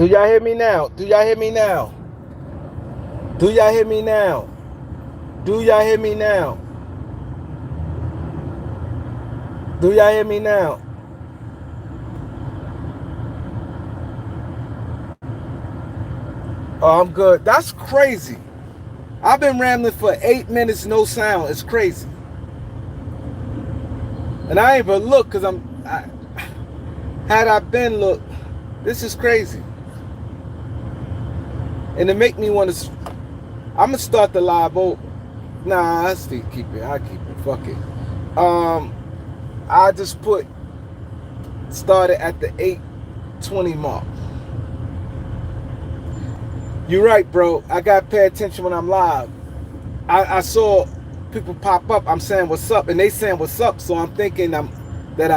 Do y'all hear me now? Do y'all hear me now? Do y'all hear me now? Do y'all hear me now? Do y'all hear me now? Oh, I'm good. That's crazy. I've been rambling for 8 minutes, no sound. It's crazy. And I ain't even look because had I been look, this is crazy. And it make me want to, I'm going to start the live over. Nah, I still keep it. I keep it. Fuck it. I just started at the 8:20 mark. You're right, bro. I got to pay attention when I'm live. I saw people pop up. I'm saying what's up, and they saying what's up. So I'm thinking I'm good.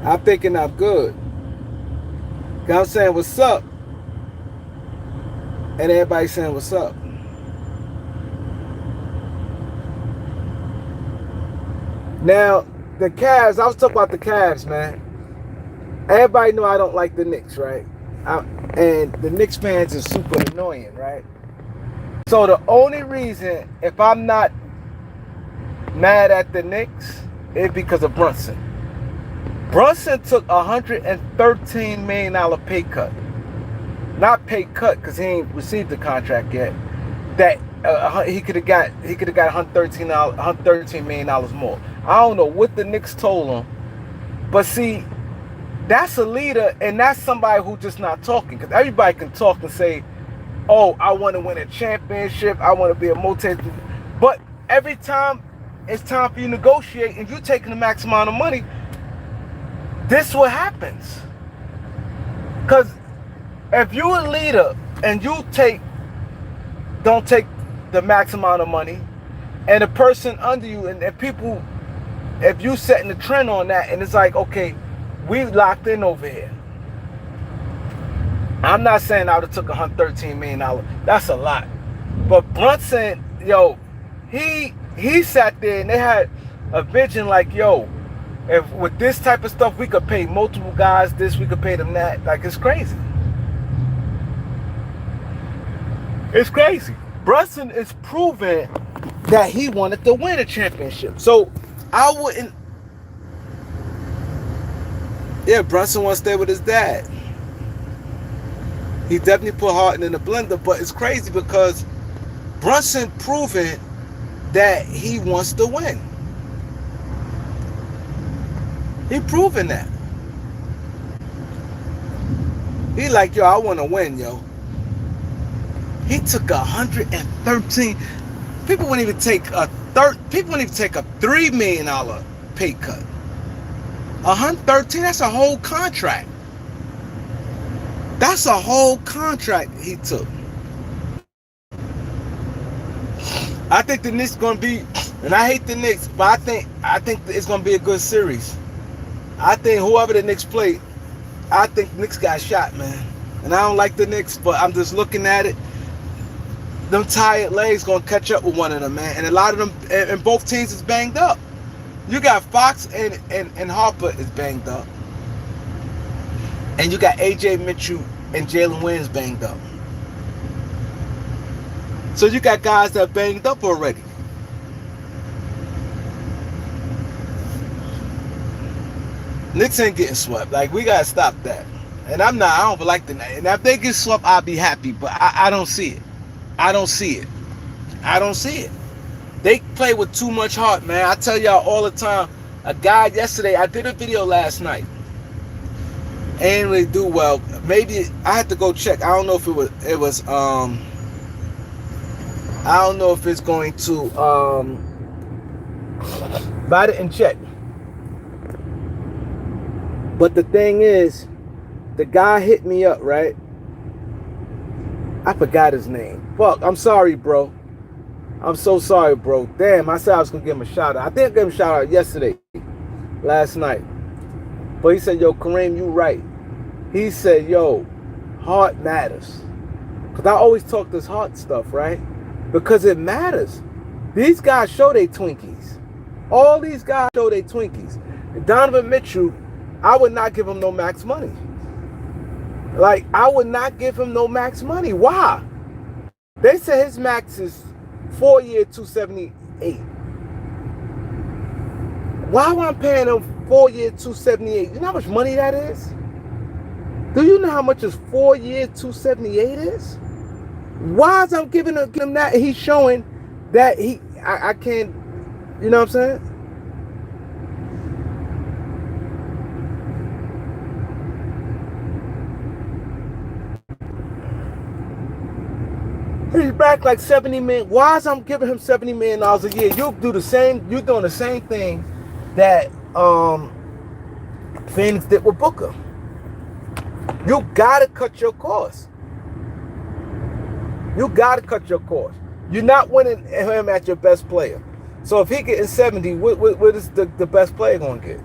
I'm thinking I'm good. I'm saying what's up, and everybody saying what's up. Now the Cavs. I was talking about the Cavs, man. Everybody know I don't like the Knicks, right? And the Knicks fans are super annoying, right? So the only reason, if I'm not mad at the Knicks, is because of Brunson. Brunson took $113 million pay cut. Not pay cut because he ain't received the contract yet. That he could have got $113 million more. I don't know what the Knicks told him, but see, that's a leader, and that's somebody who just not talking. Because everybody can talk and say, oh, I want to win a championship, I want to be a but every time it's time for you to negotiate and you taking the max amount of money, this is what happens. Because if you're a leader and you don't take the max amount of money, and the person under you and people, if you setting the trend on that, and it's like, okay, we locked in over here. I'm not saying I would have took $113 million. That's a lot. But Brunson, yo, he sat there and they had a vision like, yo, if with this type of stuff we could pay multiple guys this, we could pay them that. Like, it's crazy. It's crazy. Brunson is proving that he wanted to win a championship. So I wouldn't. Yeah, Brunson wants to stay with his dad. He definitely put Harden in the blender, but it's crazy because Brunson proving that he wants to win. He proving that. He like, yo, I want to win, yo. He took 113. People wouldn't even take a $3 million pay cut. 113, that's a whole contract. That's a whole contract he took. I think the Knicks gonna be, and I hate the Knicks, but I think it's gonna be a good series. I think whoever the Knicks play, I think the Knicks got shot, man. And I don't like the Knicks, but I'm just looking at it. Them tired legs gonna catch up with one of them, man. And a lot of them, and both teams is banged up. You got Fox and Harper is banged up. And you got AJ Mitchell and Jalen Williams banged up. So you got guys that banged up already. Knicks ain't getting swept. Like, we gotta stop that. And I don't like the, and if they get swept, I'll be happy. But I don't see it. I don't see it. I don't see it. They play with too much heart, man. I tell y'all all the time. A guy yesterday, I did a video last night. Ain't really do well. Maybe I had to go check. I don't know if it was I don't know if it's going to but I didn't check. But the thing is, the guy hit me up, right? I forgot his name. Fuck, I'm sorry, bro. I'm so sorry, bro. Damn, I said I was going to give him a shout out. I think I gave him a shout out yesterday, last night. But he said, yo, Kareem, you right. He said, yo, heart matters. Because I always talk this heart stuff, right? Because it matters. These guys show they Twinkies. All these guys show they Twinkies. Donovan Mitchell, I would not give him no max money. Like, I would not give him no max money. Why? They say his max is 4-year 278. Why am I paying him 4-year 278? You know how much money that is? Do you know how much his 4-year 278 is? Why is I'm giving him that? And he's showing that I can't, you know what I'm saying? He's back like 70 million. Why is I'm giving him $70 million a year? You'll do the same. You're doing the same thing that Phoenix did with Booker. You gotta cut your costs. You gotta cut your costs. You're not winning him at your best player. So if he getting 70, what is the best player gonna get?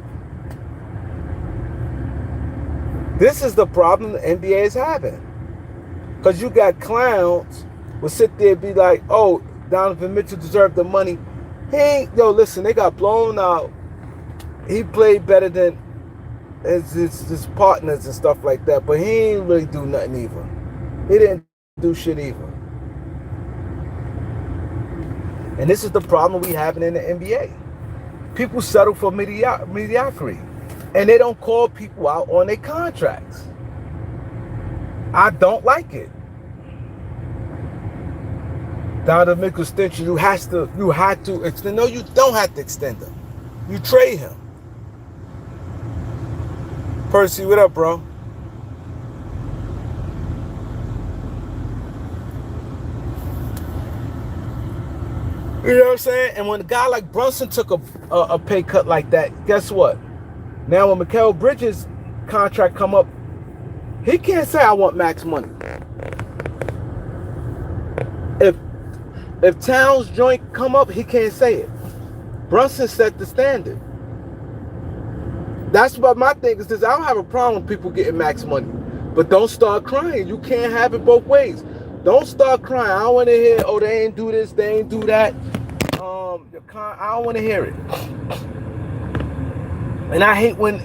This is the problem the NBA is having. Because you got clowns will sit there and be like, oh, Donovan Mitchell deserved the money. He ain't, yo, listen, they got blown out. He played better than his partners and stuff like that, but he ain't really do nothing either. He didn't do shit either. And this is the problem we having in the NBA. People settle for mediocrity, and they don't call people out on their contracts. I don't like it. Donovan Mitchell extension, you had to extend. No, you don't have to extend him. You trade him. Percy, what up, bro? You know what I'm saying? And when a guy like Brunson took a pay cut like that, guess what? Now when Mikal Bridges' contract come up, he can't say I want max money. If Towns' joint come up, he can't say it. Brunson set the standard. That's what my thing is. This, I don't have a problem with people getting max money, but don't start crying. You can't have it both ways. Don't start crying. I don't want to hear, oh, they ain't do this, they ain't do that. I don't want to hear it. And I hate when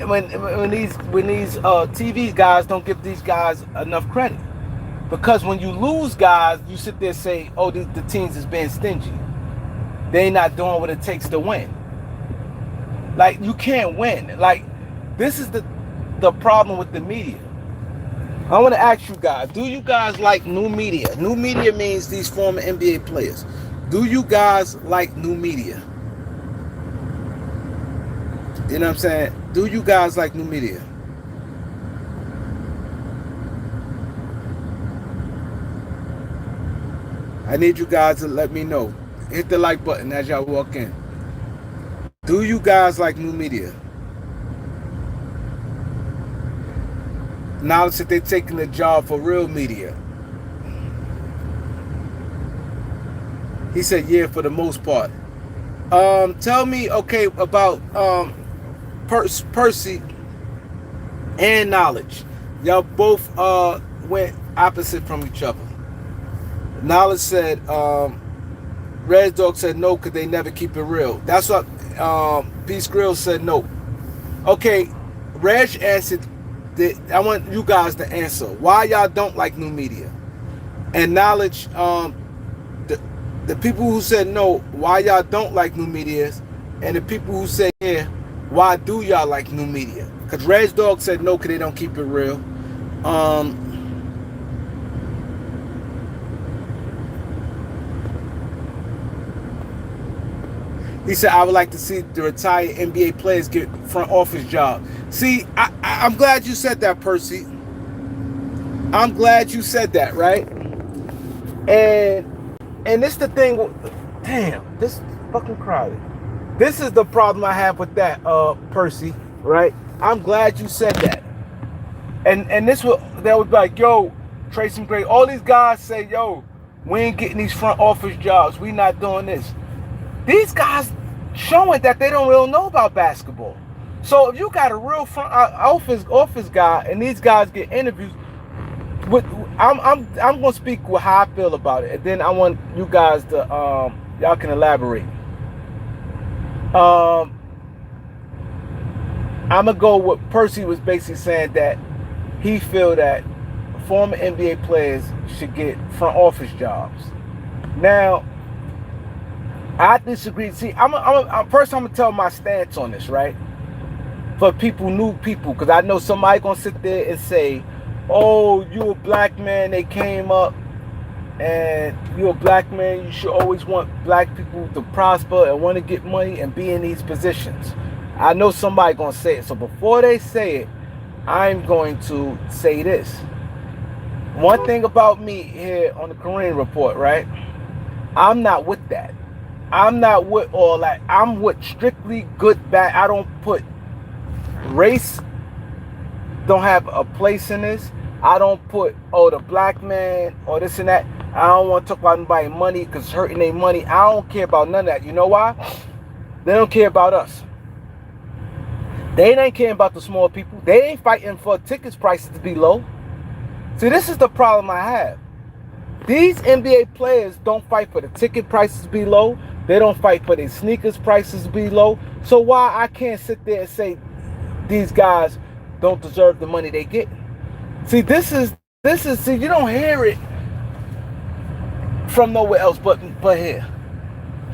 these TV guys don't give these guys enough credit. Because when you lose guys, you sit there and say, oh, the teams is being stingy. They not doing what it takes to win. Like, you can't win. Like, this is the problem with the media. I want to ask you guys, do you guys like new media? New media means these former NBA players. Do you guys like new media? You know what I'm saying? Do you guys like new media? I need you guys to let me know. Hit the like button as y'all walk in. Do you guys like new media? Now that they're taking the job for real media. He said, yeah, for the most part. Tell me, okay, about Percy and Knowledge. Y'all both went opposite from each other. Knowledge said, Red Dog said no, because they never keep it real. That's what Peace Grill said no. Okay, Reg answered, I want you guys to answer. Why y'all don't like new media? And Knowledge, the people who said no, why y'all don't like new media? And the people who said yeah, why do y'all like new media? Because Reg Dog said no, because they don't keep it real. He said, I would like to see the retired NBA players get front office jobs. See, I'm glad you said that, Percy. I'm glad you said that, right? And this the thing, damn, this fucking crowded. This is the problem I have with that, Percy, right? I'm glad you said that. And this was, that was like, yo, Tracy Gray, all these guys say, yo, we ain't getting these front office jobs. We not doing this. These guys showing that they don't really know about basketball. So if you got a real front office guy and these guys get interviews, I'm gonna speak with how I feel about it, and then I want you guys to y'all can elaborate. I'm gonna go with Percy was basically saying that he feel that former NBA players should get front office jobs. Now, I disagree. See, first I'm gonna tell my stance on this, right? For people, new people, because I know somebody gonna sit there and say, "Oh, you a black man. They came up, and you're a black man. You should always want black people to prosper and want to get money and be in these positions." I know somebody gonna say it. So before they say it, I'm going to say this. One thing about me here on the Kareem Report, right? I'm not with that. I'm not with all that. I'm with strictly good, bad. I don't put race, don't have a place in this. I don't put, oh, the black man or this and that. I don't want to talk about anybody money because it's hurting their money. I don't care about none of that. You know why? They don't care about us. They ain't caring about the small people. They ain't fighting for tickets prices to be low. See, this is the problem I have. These NBA players don't fight for the ticket prices to be low. They don't fight for their sneakers prices to be low. So why I can't sit there and say these guys don't deserve the money they get? See, this is see, you don't hear it from nowhere else but here.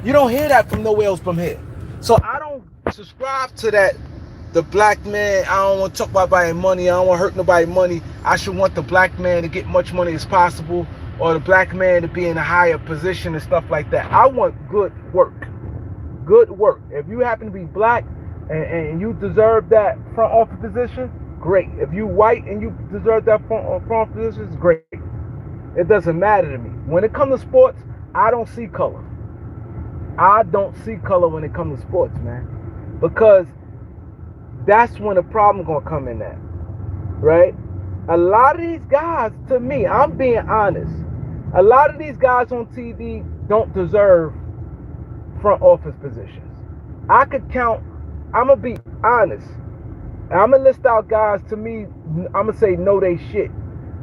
You don't hear that from nowhere else from here. So I don't subscribe to that. The black man, I don't want to talk about buying money. I don't want to hurt nobody money. I should want the black man to get much money as possible, or the black man to be in a higher position and stuff like that. I want good work. Good work. If you happen to be black and you deserve that front office position, great. If you white and you deserve that front office position, it's great. It doesn't matter to me. When it comes to sports, I don't see color. I don't see color when it comes to sports, man. Because that's when the problem gonna come in at, right? A lot of these guys, to me, I'm being honest, a lot of these guys on TV don't deserve front office positions. I could count, I'm gonna be honest, I'm gonna list out guys, to me, I'm gonna say know they shit,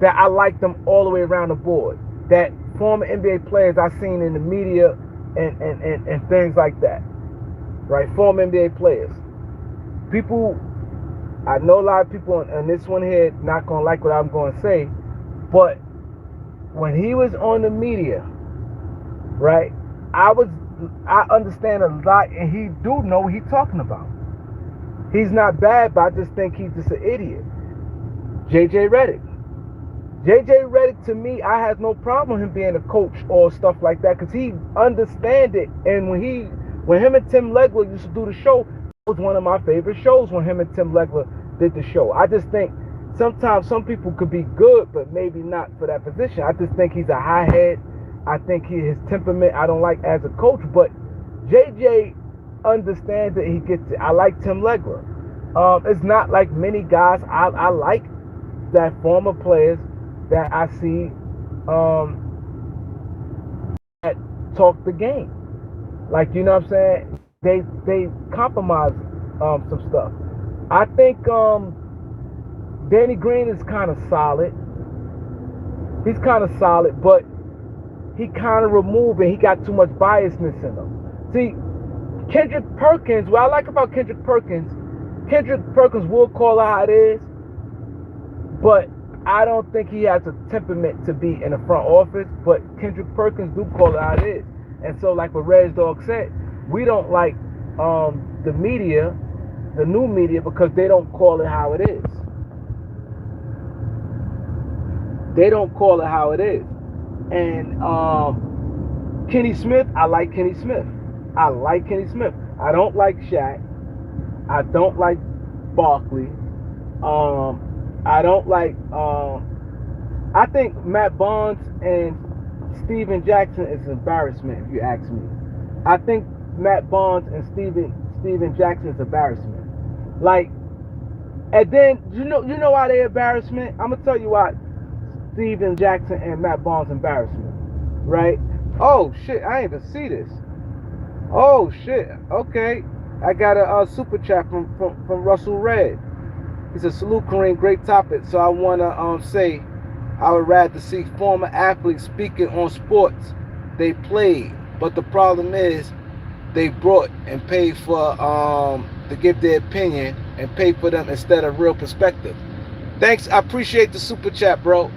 that I like them all the way around the board, that former NBA players I seen in the media and things like that, right? Former NBA players. People, I know a lot of people on this one here not gonna like what I'm gonna say, but when he was on the media, right, I understand a lot, and he do know what he's talking about. He's not bad, but I just think he's just an idiot. JJ Redick. JJ Redick, to me, I have no problem with him being a coach or stuff like that, because he understands it. And when him and Tim Legler used to do the show, was one of my favorite shows when him and Tim Legler did the show. I just think sometimes some people could be good, but maybe not for that position. I just think he's a high head. I think his temperament I don't like as a coach, but JJ understands that he gets it. I like Tim Legler. It's not like many guys I like that former players that I see that talk the game. Like, you know what I'm saying? They compromise some stuff. I think Danny Green is kind of solid. He's kind of solid, but he kind of removed and he got too much biasness in him. See, Kendrick Perkins, what I like about Kendrick Perkins will call it how it is, but I don't think he has a temperament to be in the front office, but Kendrick Perkins do call it how it is. And so, like what Reg Dog said, we don't like the media, the new media, because they don't call it how it is. They don't call it how it is. And Kenny Smith, I like Kenny Smith. I don't like Shaq. I don't like Barkley. I don't like. I think Matt Barnes and Steven Jackson is an embarrassment, if you ask me. I think Matt Barnes and Steven Jackson is embarrassment. Like, and then you know why they embarrassment? I'm gonna tell you why Steven Jackson and Matt Barnes embarrassment, right? Oh shit, I didn't even see this. Oh shit, okay. I got a super chat from Russell Red. He said, "Salute Kareem, great topic. So I wanna say I would rather see former athletes speaking on sports they played, but the problem is they brought and paid for to give their opinion and pay for them instead of real perspective." Thanks. I appreciate the super chat, bro.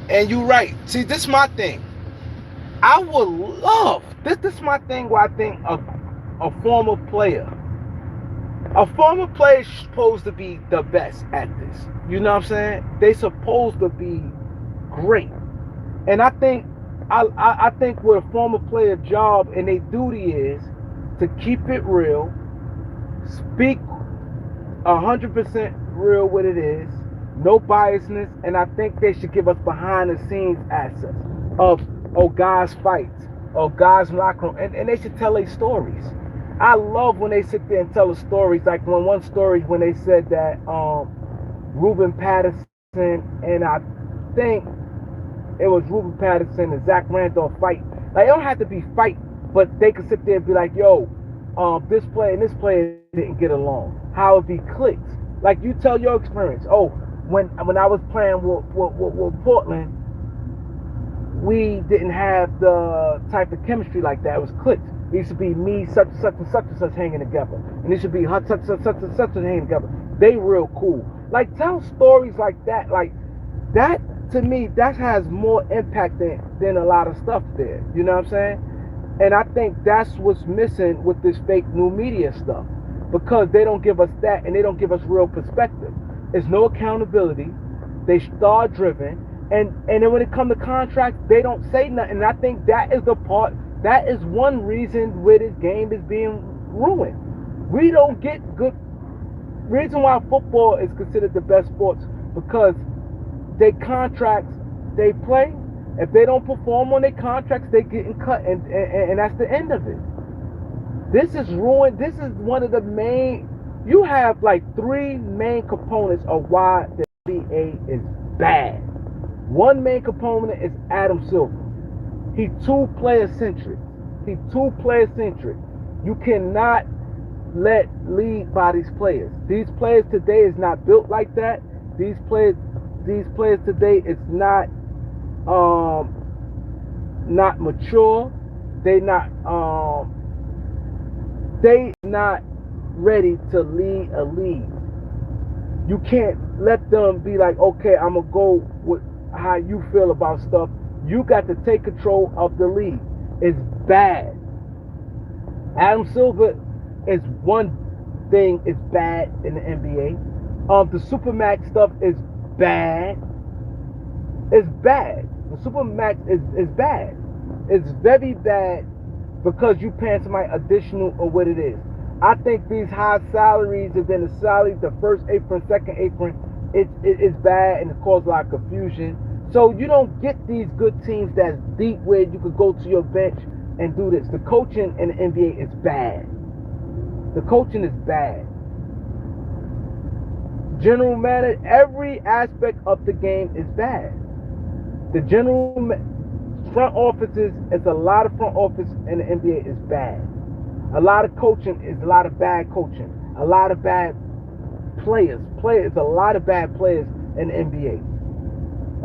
And you're right. See, this is my thing. I would love this. This is my thing. Where I think a former player, is supposed to be the best at this. You know what I'm saying? They supposed to be great. And I think what a former player job and their duty is to keep it real, speak 100% real what it is, no biasness, and I think they should give us behind the scenes access of guys fights or guys locker room, and they should tell their stories. I love when they sit there and tell the stories. Like one story when they said that Ruben Patterson and I think it was Ruben Patterson and Zach Randolph fight. Like it don't have to be fight, but they could sit there and be like, yo, this player and this player didn't get along. How it be clicked. Like you tell your experience. Oh, when I was playing with Portland, we didn't have the type of chemistry like that. It was clicked. It used to be me, such and such and such and such hanging together. And it should be such and such hanging together. They real cool. Like tell stories like that. Like that to me, that has more impact than a lot of stuff there. You know what I'm saying? And I think that's what's missing with this fake new media stuff. Because they don't give us that and they don't give us real perspective. There's no accountability. They star driven. And then when it comes to contracts, they don't say nothing. And I think that is the part, that is one reason where this game is being ruined. We don't get good. Reason why football is considered the best sports because they contracts they play. If they don't perform on their contracts, they getting cut, and that's the end of it. This is ruined. This is one of the main. You have like three main components of why the NBA is bad. One main component is Adam Silver. He too player centric. You cannot lead by these players. These players today is not built like that. These players today is not mature. They not ready to lead a league. You can't let them be like, okay, I'm gonna go with how you feel about stuff. You got to take control of the league. It's bad. Adam Silver is one thing is bad in the NBA. The Supermax stuff is bad. It's bad. The Supermax is bad. It's very bad because you paying somebody additional or what it is. I think these high salaries and then the salaries, the first apron, second apron, it's bad and it causes a lot of confusion. So you don't get these good teams that's deep where you could go to your bench and do this. The coaching in the NBA is bad. The coaching is bad. General manager, every aspect of the game is bad. The front offices, it's a lot of front office in the NBA is bad. A lot of coaching is a lot of bad coaching. A lot of bad players. A lot of bad players in the NBA.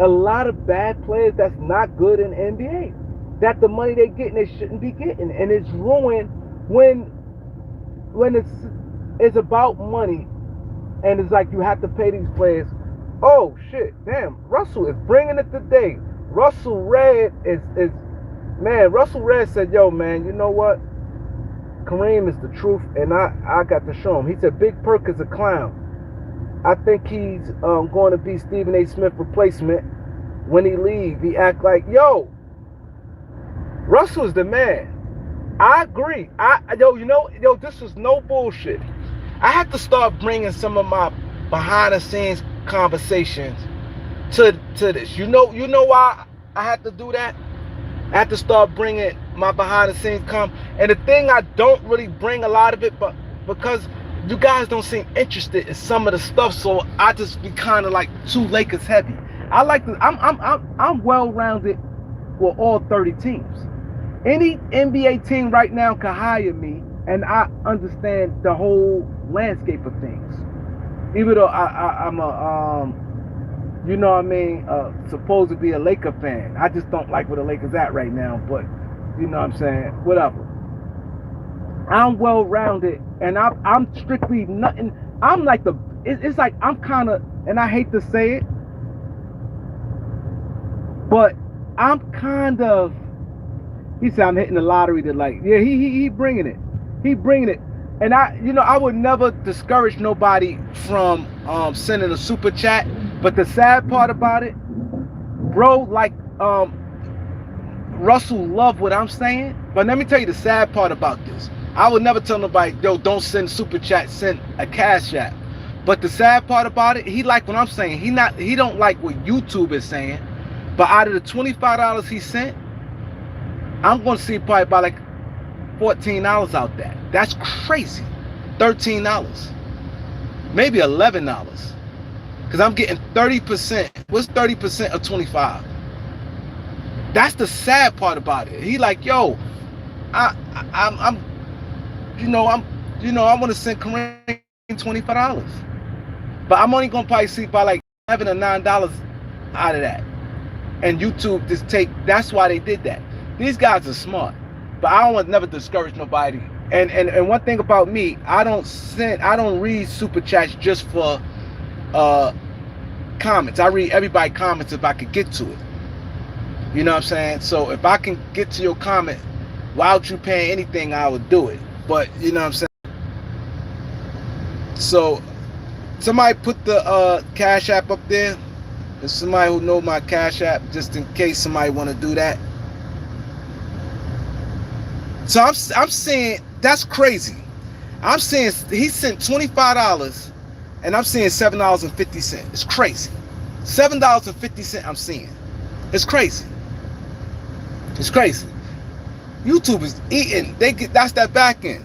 A lot of bad players that's not good in the NBA. That the money they getting, they shouldn't be getting. And it's ruined when it's about money. And it's like you have to pay these players. Oh, shit. Damn. Russell is bringing it today. Russell Red Russell Red said, yo, man, you know what? Kareem is the truth, and I got to show him. He said Big Perk is a clown. I think he's going to be Stephen A. Smith replacement. When he leave, he act like, yo, Russell's the man. I agree. This was no bullshit. I had to start bringing some of my behind the scenes conversations to this. You know why I had to do that? I had to start bringing my behind the scenes and the thing I don't really bring a lot of it, but because you guys don't seem interested in some of the stuff, so I just be kind of like too Lakers heavy. I like to. I'm well rounded with all 30 teams. Any NBA team right now can hire me, and I understand the whole landscape of things. Even though I'm a you know what I mean, supposed to be a Laker fan. I just don't like where the Lakers at right now, but you know what I'm saying, whatever. I'm well rounded, and I'm strictly nothing. I'm like it's like I'm kind of, and I hate to say it, but I'm kind of. He said I'm hitting the lottery to like, yeah, he bringing it, and I would never discourage nobody from sending a super chat, but the sad part about it, bro, like Russell love what I'm saying, but let me tell you the sad part about this. I would never tell nobody, yo, don't send super chat, send a cash app. But the sad part about it, he like what I'm saying. He don't like what YouTube is saying. But out of the $25 he sent, I'm gonna see probably about like $14 out there. That's crazy. $13, maybe $11, because I'm getting 30%. What's 30% of 25? That's the sad part about it. He like, yo, I want to send Kareem $25, but I'm only gonna probably see by like $7 or $9 out of that. And YouTube just take. That's why they did that. These guys are smart, but I don't want to never discourage nobody. And one thing about me, I don't read super chats just for comments. I read everybody's comments if I could get to it. You know what I'm saying? So if I can get to your comment without you paying anything, I would do it. But you know what I'm saying? So somebody put the Cash App up there. There's somebody who know my Cash App, just in case somebody want to do that. So I'm saying that's crazy. I'm saying he sent $25, and I'm seeing $7.50. It's crazy. $7.50 I'm seeing. It's crazy. It's crazy. YouTube is eating. That's that back end.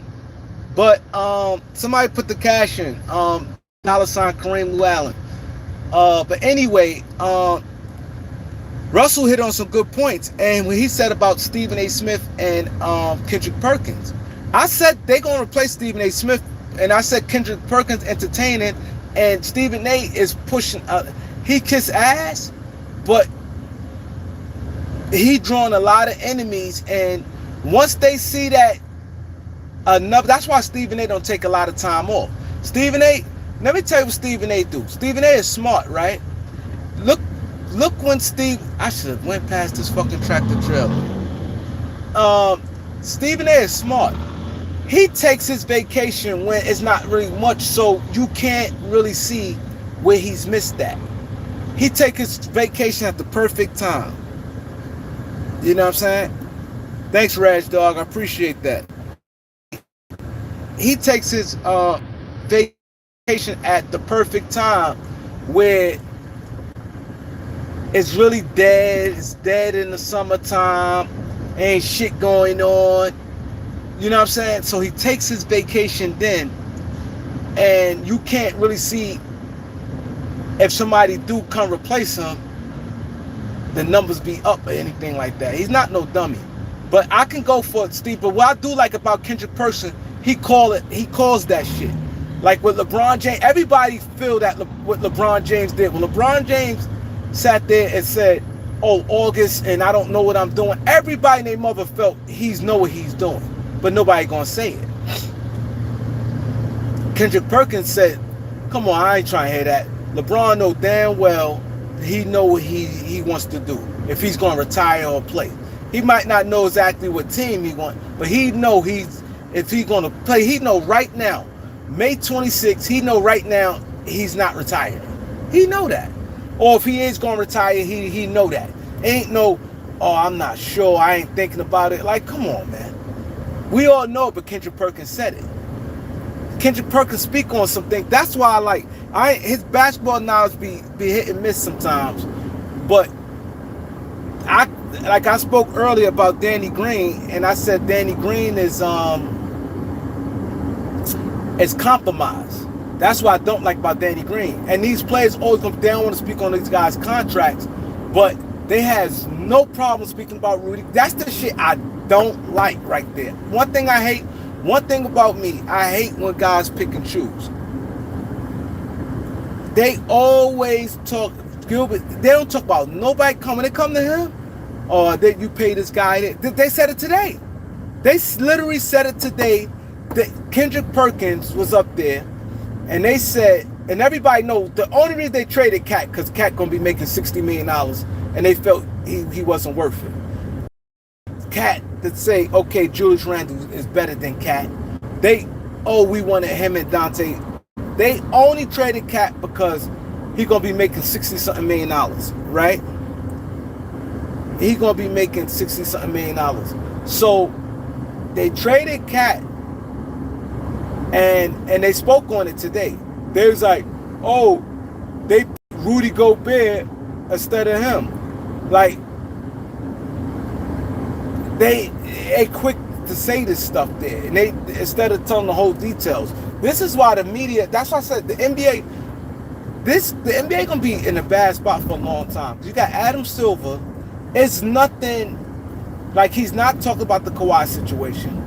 But somebody put the cash in. $ Kareem Llewellyn. But anyway, Russell hit on some good points, and when he said about Stephen A. Smith and Kendrick Perkins, I said they're gonna replace Stephen A. Smith, and I said Kendrick Perkins entertaining, and Stephen A. is pushing. He kiss ass, but he drawing a lot of enemies, and once they see that enough, that's why Stephen A. don't take a lot of time off. Stephen A. Let me tell you what Stephen A. do. Stephen A. is smart, right? Look when I should have went past this fucking tractor trailer. Stephen A. is smart. He takes his vacation when it's not really much, so you can't really see where he's missed that. He takes his vacation at the perfect time. You know what I'm saying? Thanks, Raj Dog. I appreciate that. He takes his vacation at the perfect time where it's really dead. It's dead in the summertime. Ain't shit going on. You know what I'm saying? So he takes his vacation then, and you can't really see if somebody do come replace him, the numbers be up or anything like that. He's not no dummy. But I can go for Steve. But what I do like about Kendrick Perkins, he calls that shit. Like with LeBron James, everybody feel that what LeBron James did. When LeBron James sat there and said, "Oh, August, and I don't know what I'm doing," everybody and their mother felt he's know what he's doing, but nobody gonna say it. Kendrick Perkins said, "Come on, I ain't trying to hear that." LeBron know damn well he know what he wants to do. If he's gonna retire or play, he might not know exactly what team he want, but he know if he's gonna play. He know right now, May 26th. He know right now he's not retiring. He know that. Or if he is gonna retire, he know that. Ain't no, oh, I'm not sure. I ain't thinking about it. Like, come on, man. We all know, but Kendrick Perkins said it. Kendrick Perkins speak on something. That's why I like. His basketball knowledge be hit and miss sometimes, but I spoke earlier about Danny Green, and I said Danny Green is compromised. That's what I don't like about Danny Green. And these players always they don't want to speak on these guys' contracts, but they has no problem speaking about Rudy. That's the shit I don't like right there. One thing about me, I hate when guys pick and choose. They always talk, Gilbert, they don't talk about nobody coming. They come to him, or that you pay this guy. They said it today. They literally said it today. That Kendrick Perkins was up there, and they said And everybody know the only reason they traded Cat because Cat gonna be making $60 million, and they felt he wasn't worth it. Cat to say, okay, Julius Randle is better than Cat. We wanted him and Dante. They only traded Cat because he gonna be making $60-something million, right? He gonna be making $60-something million. So they traded Cat, and they spoke on it today. They was like, oh, they Rudy Gobert instead of him. Like, they quick to say this stuff there, and they instead of telling the whole details. This is why the media. That's why I said the NBA. The NBA gonna be in a bad spot for a long time. You got Adam Silver. It's nothing like he's not talking about the Kawhi situation.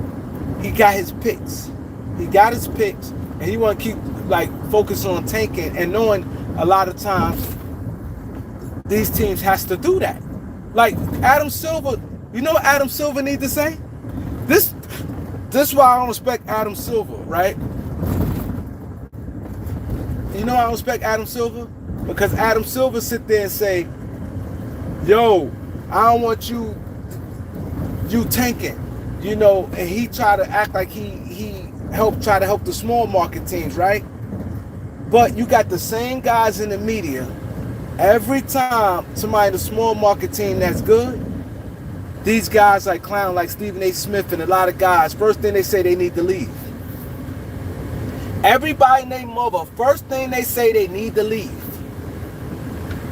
He got his picks. And he want to keep like focusing on tanking and knowing a lot of times these teams has to do that. Like Adam Silver, you know what Adam Silver need to say? This is why I don't respect Adam Silver, right? You know why I don't respect Adam Silver? Because Adam Silver sit there and say, yo, I don't want you tanking, and he try to act like he try to help the small market teams, right? But you got the same guys in the media. Every time somebody in the small market team that's good, these guys like Stephen A. Smith and a lot of guys, first thing they say they need to leave. Everybody named mother, first thing they say they need to leave.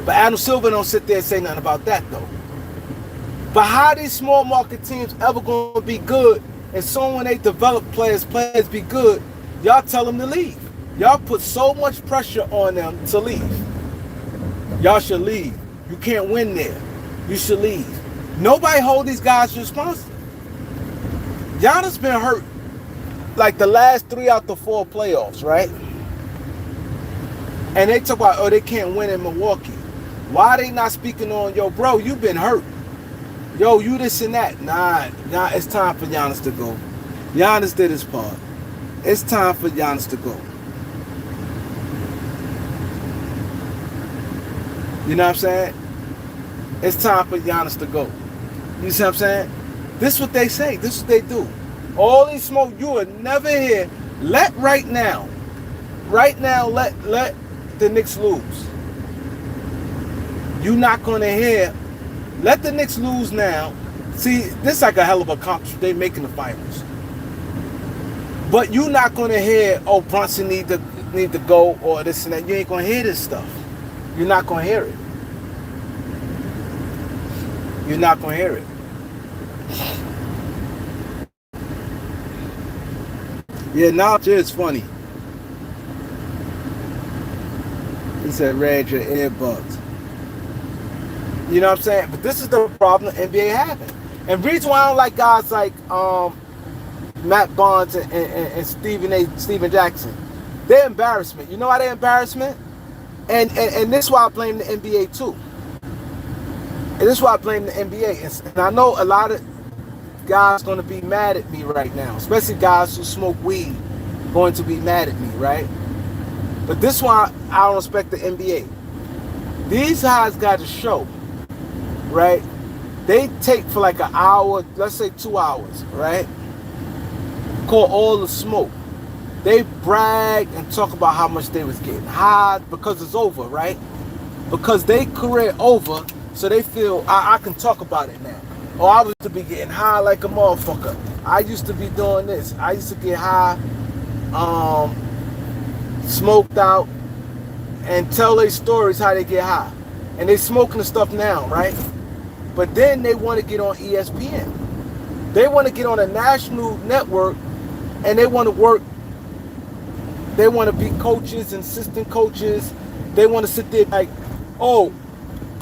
But Adam Silver don't sit there and say nothing about that though. But how these small market teams ever gonna be good? And so when they develop players be good, y'all tell them to leave. Y'all put so much pressure on them to leave. Y'all should leave. You can't win there. You should leave. Nobody hold these guys responsible. Giannis been hurt like the last 3 out the 4 playoffs, right? And they talk about, they can't win in Milwaukee. Why they not speaking on, yo, bro, you been hurt. Yo, you this and that. Nah, it's time for Giannis to go. Giannis did his part. It's time for Giannis to go. You know what I'm saying? It's time for Giannis to go. You see what I'm saying? This is what they say. This is what they do. All these smoke, you will never hear. Right now, let the Knicks lose. You're not going to hear, let the Knicks lose now. See, this is like a hell of a accomplishment. They making the finals. But you're not going to hear, oh, Brunson need to go or this and that. You ain't going to hear this stuff. You're not going to hear it. You're not going to hear it. Yeah, now it's funny. He said, "Red your earbuds." You know what I'm saying? But this is the problem the NBA having. And the reason why I don't like guys like Matt Barnes and Steven Jackson, they're embarrassment. You know why they're embarrassment? And this is why I blame the NBA too. And this is why I blame the NBA. And I know a lot of guys going to be mad at me right now, especially guys who smoke weed going to be mad at me, right? But this is why I don't respect the NBA. These guys got a show, right? They take for like an hour, let's say 2 hours, right? Call All the Smoke. They brag and talk about how much they was getting high because it's over, right? Because they career over, so they feel I can talk about it now. Oh, I used to be getting high like a motherfucker. I used to be doing this. I used to get high, smoked out, and tell their stories how they get high. And they smoking the stuff now, right? But then they want to get on ESPN. They want to get on a national network, and they want to work. They want to be coaches and assistant coaches. They want to sit there like, oh,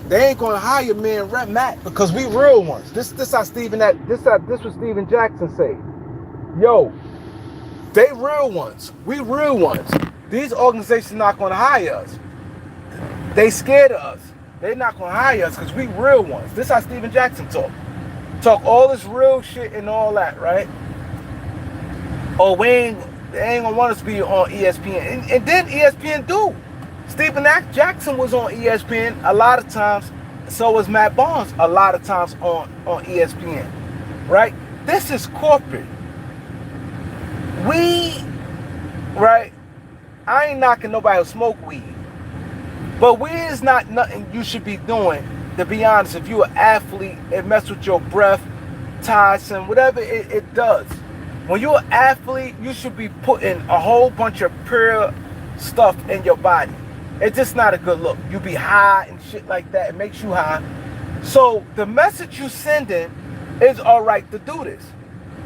they ain't gonna hire me and Rep Matt because we real ones. This what Steven Jackson say. Yo, they real ones. We real ones. These organizations not gonna hire us. They scared of us. They not gonna hire us because we real ones. This how Steven Jackson talk. Talk all this real shit and all that, right? Oh, we ain't They ain't gonna want us to be on ESPN. And then ESPN do. Stephen Jackson was on ESPN a lot of times. So was Matt Barnes a lot of times on ESPN. Right? This is corporate. Weed, right? I ain't knocking nobody who smoke weed. But weed is not nothing you should be doing. To be honest, if you're an athlete, it messes with your breath, tiresome, whatever it does. When you're an athlete, you should be putting a whole bunch of pure stuff in your body. It's just not a good look. You be high and shit like that. It makes you high. So the message you sending is all right to do this.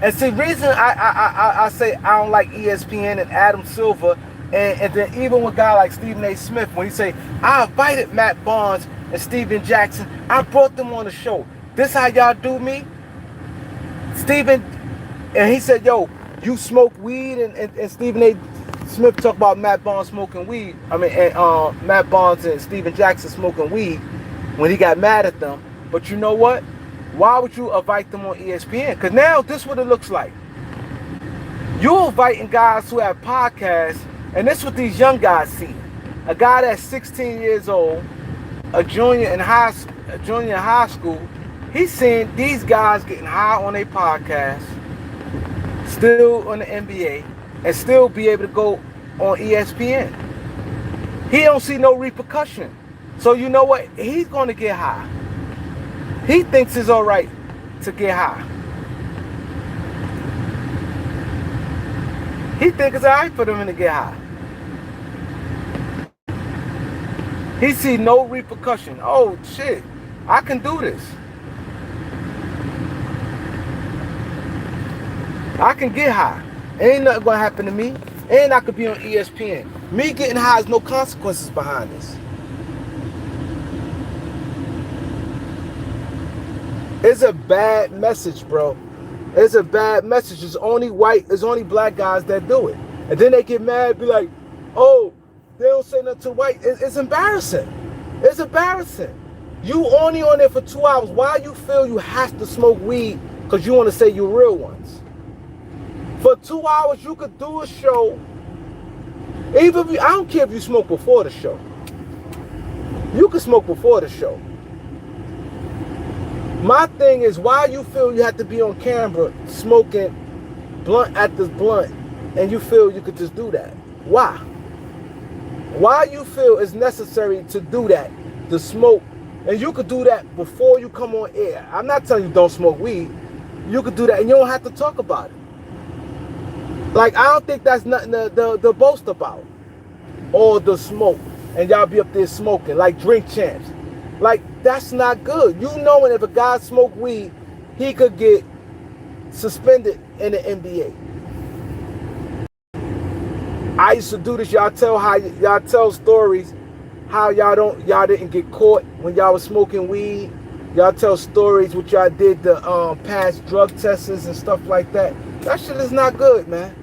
And see, reason I say I don't like ESPN and Adam Silver, and then even with a guy like Stephen A. Smith, when he say, I invited Matt Barnes and Steven Jackson, I brought them on the show. This how y'all do me? Stephen, and he said, yo, you smoke weed, and Stephen A. Smith talked about Matt Barnes smoking weed. I mean, and Matt Barnes and Steven Jackson smoking weed when he got mad at them. But you know what? Why would you invite them on ESPN? Because now this is what it looks like. You're inviting guys who have podcasts, and this is what these young guys see. A guy that's 16 years old, a junior in high school, he's seeing these guys getting high on their podcast, still on the NBA, and still be able to go on ESPN. He don't see no repercussion. So you know what? He's going to get high. He thinks it's all right to get high. He thinks it's all right for them to get high. He see no repercussion. Oh shit, I can do this. I can get high. Ain't nothing gonna happen to me. And I could be on ESPN. Me getting high is no consequences behind this. It's a bad message, bro. It's a bad message. It's only black guys that do it. And then they get mad, be like, oh, they don't say nothing to white. It's embarrassing. It's embarrassing. You only on there for 2 hours. Why you feel you have to smoke weed because you want to say you're real ones? For 2 hours, you could do a show. Even if I don't care if you smoke before the show. You can smoke before the show. My thing is, why you feel you have to be on camera smoking blunt at this blunt, and you feel you could just do that? Why? Why you feel it's necessary to do that, to smoke, and you could do that before you come on air? I'm not telling you don't smoke weed. You could do that, and you don't have to talk about it. Like, I don't think that's nothing to boast about. Or the smoke, and y'all be up there smoking like drink champs. Like, that's not good. You knowing if a guy smoke weed, he could get suspended in the NBA. I used to do this. Y'all tell stories how y'all didn't get caught when y'all was smoking weed. Y'all tell stories what y'all did to pass drug tests and stuff like that. That shit is not good, man.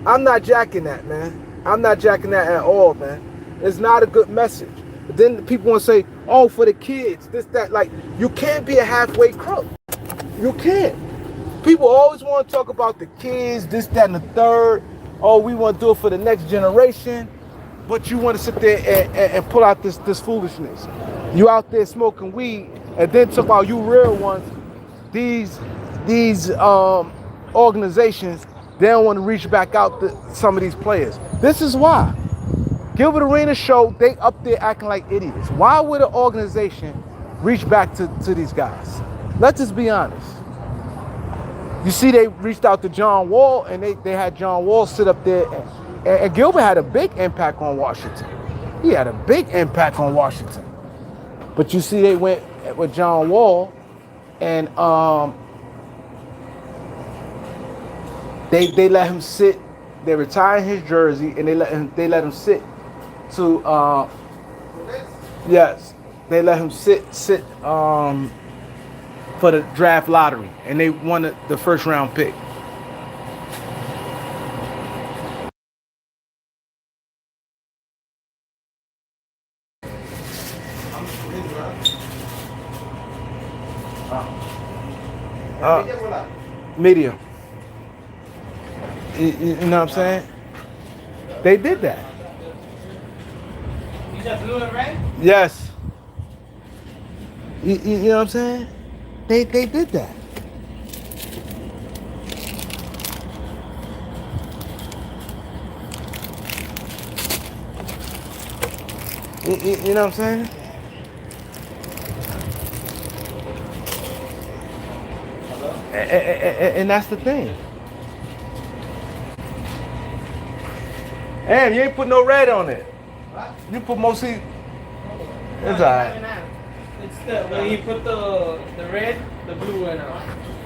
I'm not jacking that, man. I'm not jacking that at all, man. It's not a good message. But then people want to say, oh, for the kids, this, that. Like, you can't be a halfway crook. You can't. People always want to talk about the kids, this, that, and the third. Oh, we want to do it for the next generation. But you want to sit there and pull out this foolishness. You out there smoking weed, and then talk about you real ones. These organizations, they don't want to reach back out to some of these players. This is why. Gilbert Arenas show, they up there acting like idiots. Why would an organization reach back to these guys? Let's just be honest. You see, they reached out to John Wall, and they had John Wall sit up there, and Gilbert had a big impact on Washington. He had a big impact on Washington. But you see, they went with John Wall, and they let him sit. They retired his jersey, and they let him sit to yes, they let him sit for the draft lottery, and they won the first round pick. Media. You know what I'm saying? They did that. You said blue and red? Yes. You know what I'm saying? They did that. You know what I'm saying? And that's the thing. And you ain't put no red on it. What? You put mostly. No, It's alright. it's the when you put the red, the blue and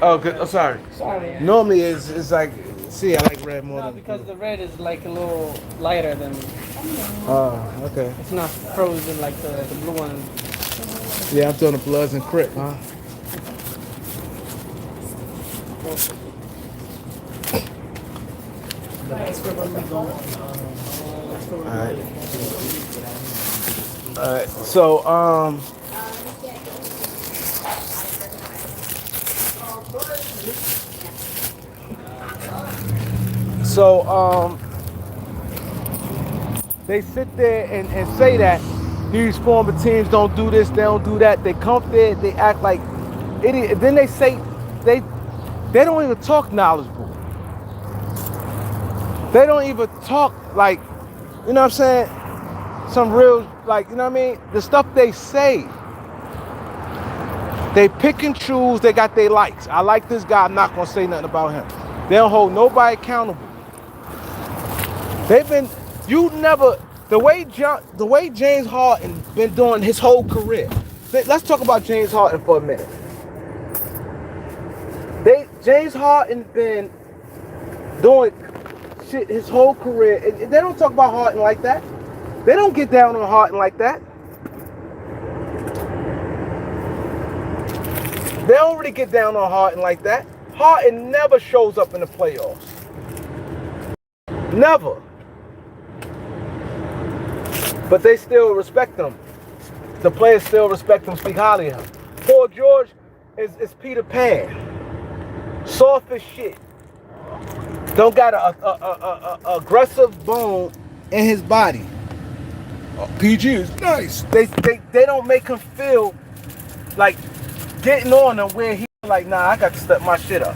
Oh, good. Oh, sorry. sorry. Normally it's like. See, I like red more No, than because blue. the red is like a little lighter than. Oh, okay. It's not frozen like the blue one. Yeah, I'm doing the Bloods and Crip, huh? Alright. Alright. So they sit there and say that these former teams don't do this, they don't do that. They come there, they act like idiot. Then they say they don't even talk knowledgeable. They don't even talk like, you know what I'm saying? Some real, like, you know what I mean? The stuff they say, they pick and choose. They got their likes. I like this guy. I'm not gonna say nothing about him. They don't hold nobody accountable. They've been, you never, the way James Harden been doing his whole career. Let's talk about James Harden for a minute. James Harden been doing shit his whole career. And they don't talk about Harden like that. They don't get down on Harden like that. They don't really get down on Harden like that. Harden never shows up in the playoffs. Never. But they still respect him. The players still respect him, speak highly of him. Paul George is Peter Pan. Soft as shit. Don't got a aggressive bone in his body. PG is nice. They don't make him feel like getting on him where he like, nah, I got to step my shit up.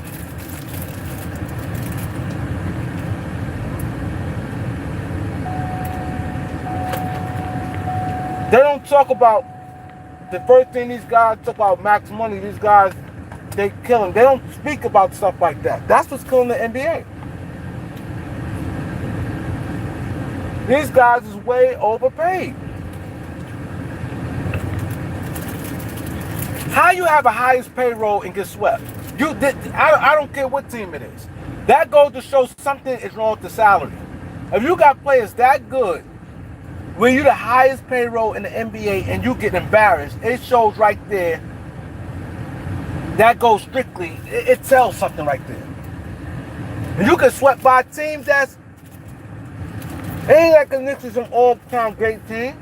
They don't talk about the first thing these guys talk about max money. These guys, they kill him. They don't speak about stuff like that. That's what's killing the NBA. These guys is way overpaid. How you have a highest payroll and get swept? I don't care what team it is. That goes to show something is wrong with the salary. If you got players that good, when you're the highest payroll in the NBA and you get embarrassed, it shows right there. That goes strictly. It tells something right there. And you get swept by teams that's. It ain't like the Knicks is an all-time great team.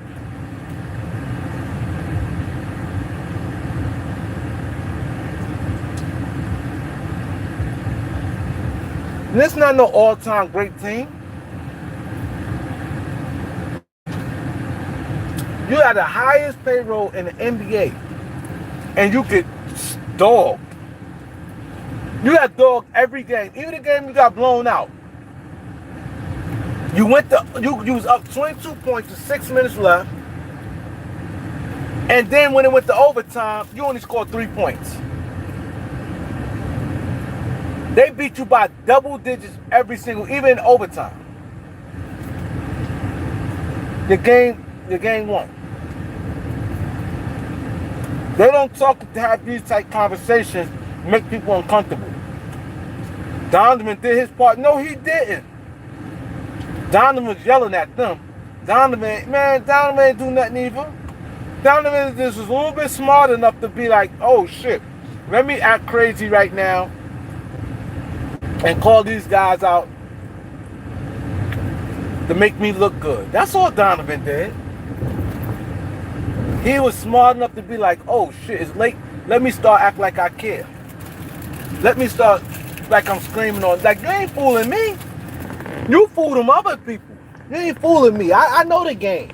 And it's not no all-time great team. You have the highest payroll in the NBA, and you get dogged. You got dogged every game. Even the game you got blown out. You was up 22 points with 6 minutes left. And then when it went to overtime, you only scored 3 points. They beat you by double digits every single, even in overtime. Your game won. They don't talk to have these type conversations, make people uncomfortable. Donovan did his part. No, he didn't. Donovan was yelling at them. Donovan ain't do nothing either. Donovan just was a little bit smart enough to be like, oh shit, let me act crazy right now and call these guys out to make me look good. That's all Donovan did. He was smart enough to be like, oh shit, it's late. Let me start act like I care. Let me start like I'm screaming on, like you ain't fooling me. You fooled them other people. You ain't fooling me. I know the game.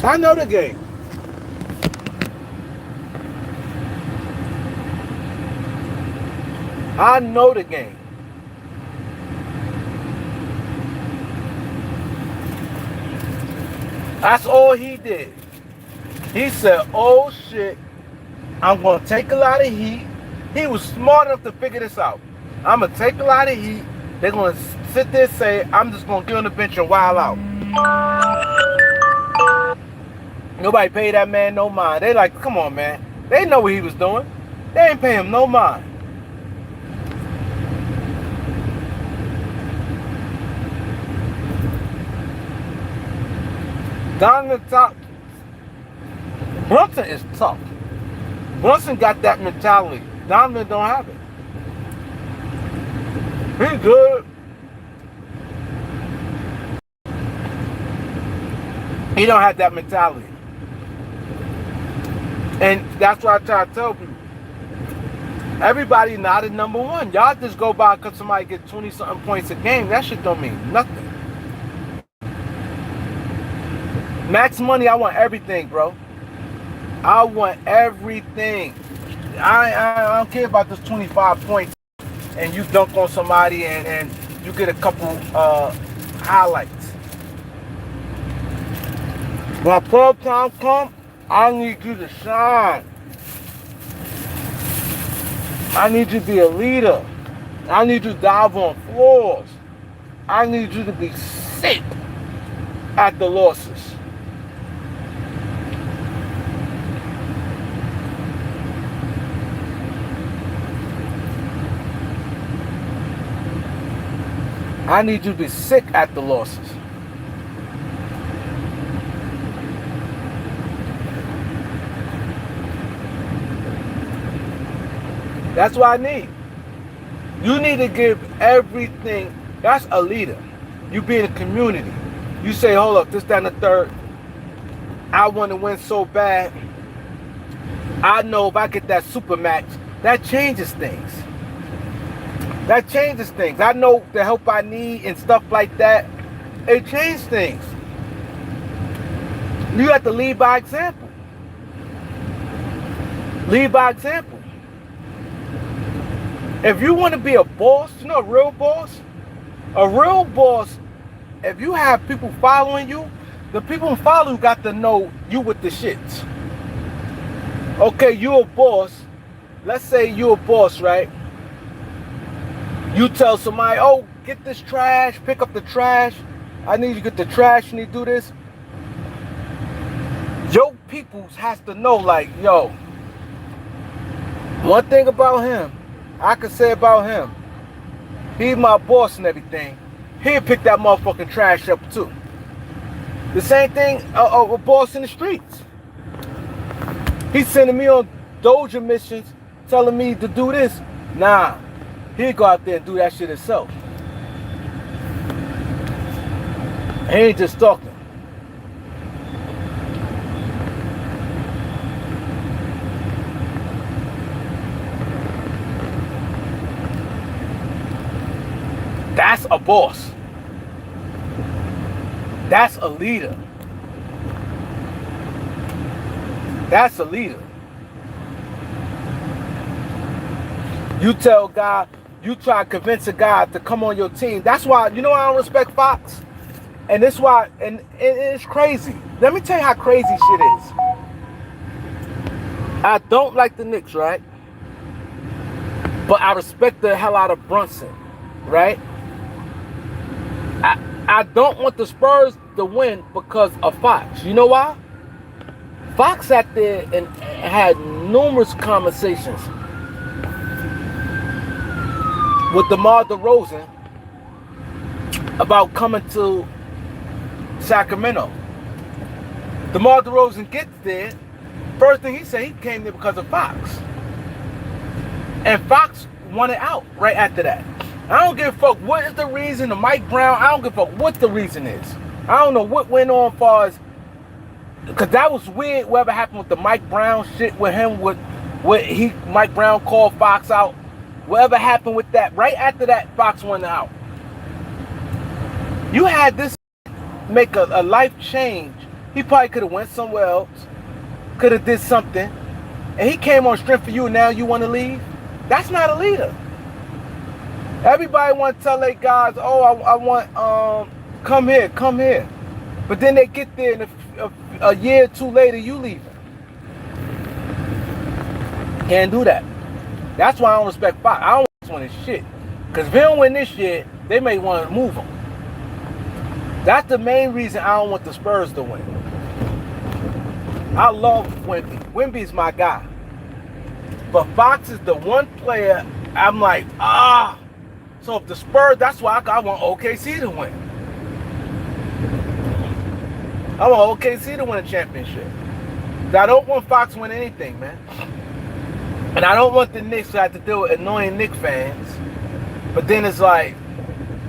I know the game. I know the game. That's all he did. He said, oh shit, I'm going to take a lot of heat. He was smart enough to figure this out. I'm going to take a lot of heat. They're going to sit there and say, I'm just going to get on the bench and wild out. Nobody paid that man no mind. They like, come on, man. They know what he was doing. They ain't pay him no mind. Donovan top. Brunson is tough. Brunson got that mentality. Donovan don't have it. He's good. He don't have that mentality. And that's why I try to tell people. Everybody not a number one. Y'all just go by because somebody gets 20-something points a game. That shit don't mean nothing. Max money, I want everything, bro. I want everything. I don't care about this 25 points and you dunk on somebody and you get a couple highlights. When club time comes, I need you to shine. I need you to be a leader. I need you to dive on floors. I need you to be sick at the losses. I need you to be sick at the losses. That's what I need. You need to give everything. That's a leader. You be in a community. You say, hold up, this, that, and the third. I want to win so bad. I know if I get that super match, that changes things. That changes things. I know the help I need and stuff like that. It changes things. You have to lead by example. Lead by example. If you want to be a boss, you know a real boss? A real boss, if you have people following you, the people who follow you got to know you with the shits. Okay, you a boss. Let's say you a boss, right? You tell somebody, oh, get this trash, pick up the trash. I need you to get the trash, you need to do this. Your peoples has to know, like, yo, one thing about him, I can say about him, he's my boss and everything. He'll pick that motherfucking trash up too. The same thing, a boss in the streets. He's sending me on doja missions, telling me to do this. Nah, he'll go out there and do that shit himself. He ain't just talking. That's a boss. That's a leader. That's a leader. You tell God, you try to convince a guy to come on your team. That's why, you know why I don't respect Fox? And that's why, and it's crazy. Let me tell you how crazy shit is. I don't like the Knicks, right? But I respect the hell out of Brunson, right? I don't want the Spurs to win because of Fox. You know why? Fox sat there and had numerous conversations with DeMar DeRozan about coming to Sacramento. DeMar DeRozan gets there. First thing he said, he came there because of Fox. And Fox wanted out right after that. I don't give a fuck what is the reason, the Mike Brown, I don't give a fuck what the reason is. I don't know what went on far as, because that was weird. Whatever happened with the Mike Brown shit with him, Mike Brown called Fox out. Whatever happened with that, right after that, Fox went out. You had this make a life change. He probably could have went somewhere else, could have did something, and he came on strength for you. And now you want to leave? That's not a leader. Everybody want to tell their guys, oh, I want come here, but then they get there and a year or two later you leaving. Can't do that. That's why I don't respect Fox. I don't want this shit. Because if they don't win this shit, they may want to move him. That's the main reason I don't want the Spurs to win. I love Wemby. Wemby's my guy. But Fox is the one player I'm like, So if the Spurs, that's why I want OKC to win. I want OKC to win a championship. I don't want Fox to win anything, man. And I don't want the Knicks to have to deal with annoying Knicks fans. But then it's like,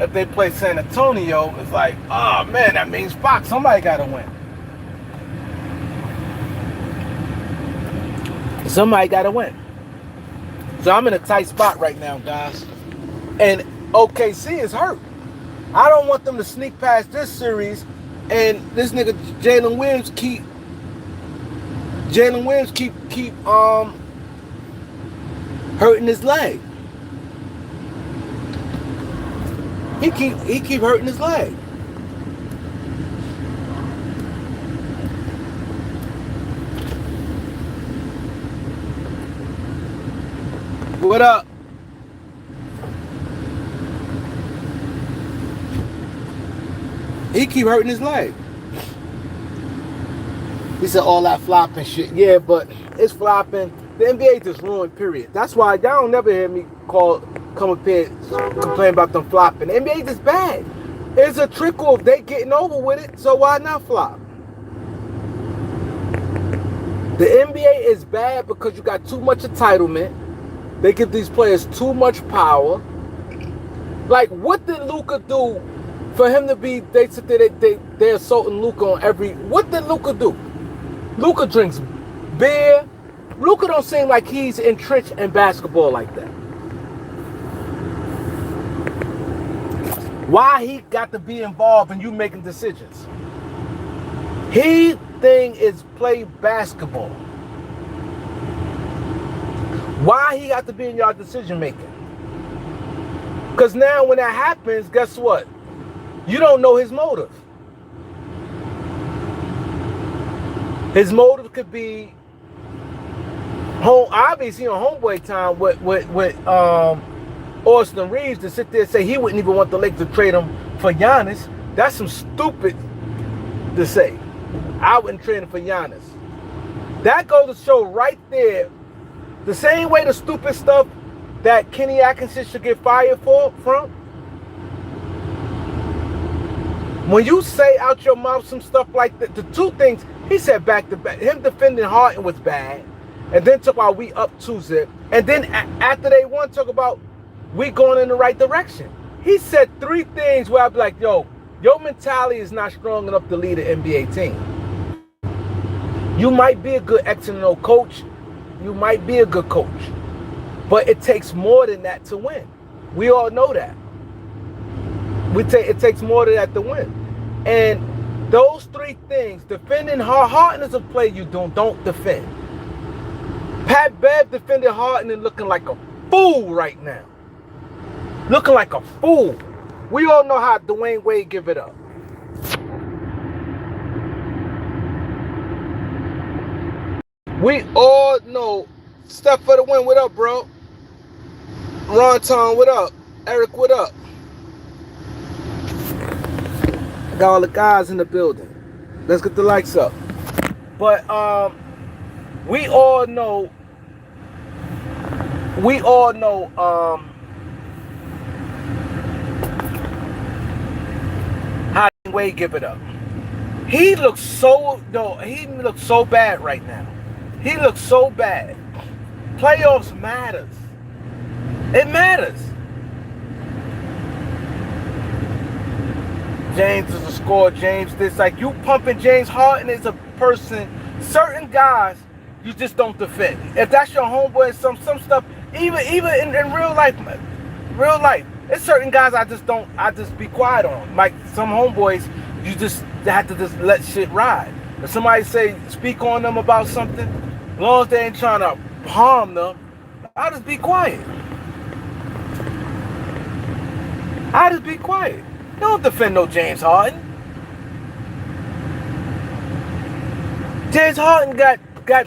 if they play San Antonio, it's like, oh man, that means Fox, somebody got to win. Somebody got to win. So I'm in a tight spot right now, guys. And OKC is hurt. I don't want them to sneak past this series and this nigga Jalen Williams keep hurting his leg. He keep hurting his leg. What up? He keep hurting his leg. He said all that flopping shit. Yeah, but it's flopping. The NBA just ruined, period. That's why y'all don't never hear me come up here complain about them flopping. The NBA just bad. It's a trickle if they getting over with it, so why not flop? The NBA is bad because you got too much entitlement. They give these players too much power. Like, what did Luka do for him to be, they sit there, they're assaulting Luka on every, what did Luka do? Luka drinks beer. Luka don't seem like he's entrenched in basketball like that. Why he got to be involved in you making decisions? He thing is play basketball. Why he got to be in your decision making? Because now when that happens, guess what? You don't know his motive. His motive could be obviously on homeboy time with Austin Reeves to sit there and say he wouldn't even want the Lakers to trade him for Giannis. That's some stupid to say. I wouldn't trade him for Giannis. That goes to show right there, the same way the stupid stuff that Kenny Atkinson should get fired from. When you say out your mouth some stuff like that, the two things he said back to back, him defending Harden was bad, and then talk about we up 2-0, and then after they won, talk about we going in the right direction. He said three things where I'd be like, yo, your mentality is not strong enough to lead an NBA team. You might be a good X and O coach, you might be a good coach, but it takes more than that to win. We all know that. It takes more than that to win. And those three things, defending Harden is a play you don't defend. Pat Bev defended Harden and looking like a fool right now. Looking like a fool. We all know how Dwayne Wade give it up. We all know. Steph for the win. What up, bro? Ron Tom, what up? Eric, what up? Got all the guys in the building. Let's get the lights up. But we all know how Wade give it up. He looks so bad right now. He looks so bad. Playoffs matters. It matters. James is a scorer. James this. Like, you pumping James Harden is a person. Certain guys you just don't defend. If that's your homeboy, some stuff. Even in real life, there's certain guys I just be quiet on. Like some homeboys, you just have to just let shit ride. If somebody speak on them about something, as long as they ain't trying to harm them, I'll just be quiet. I just be quiet. Don't defend no James Harden. James Harden got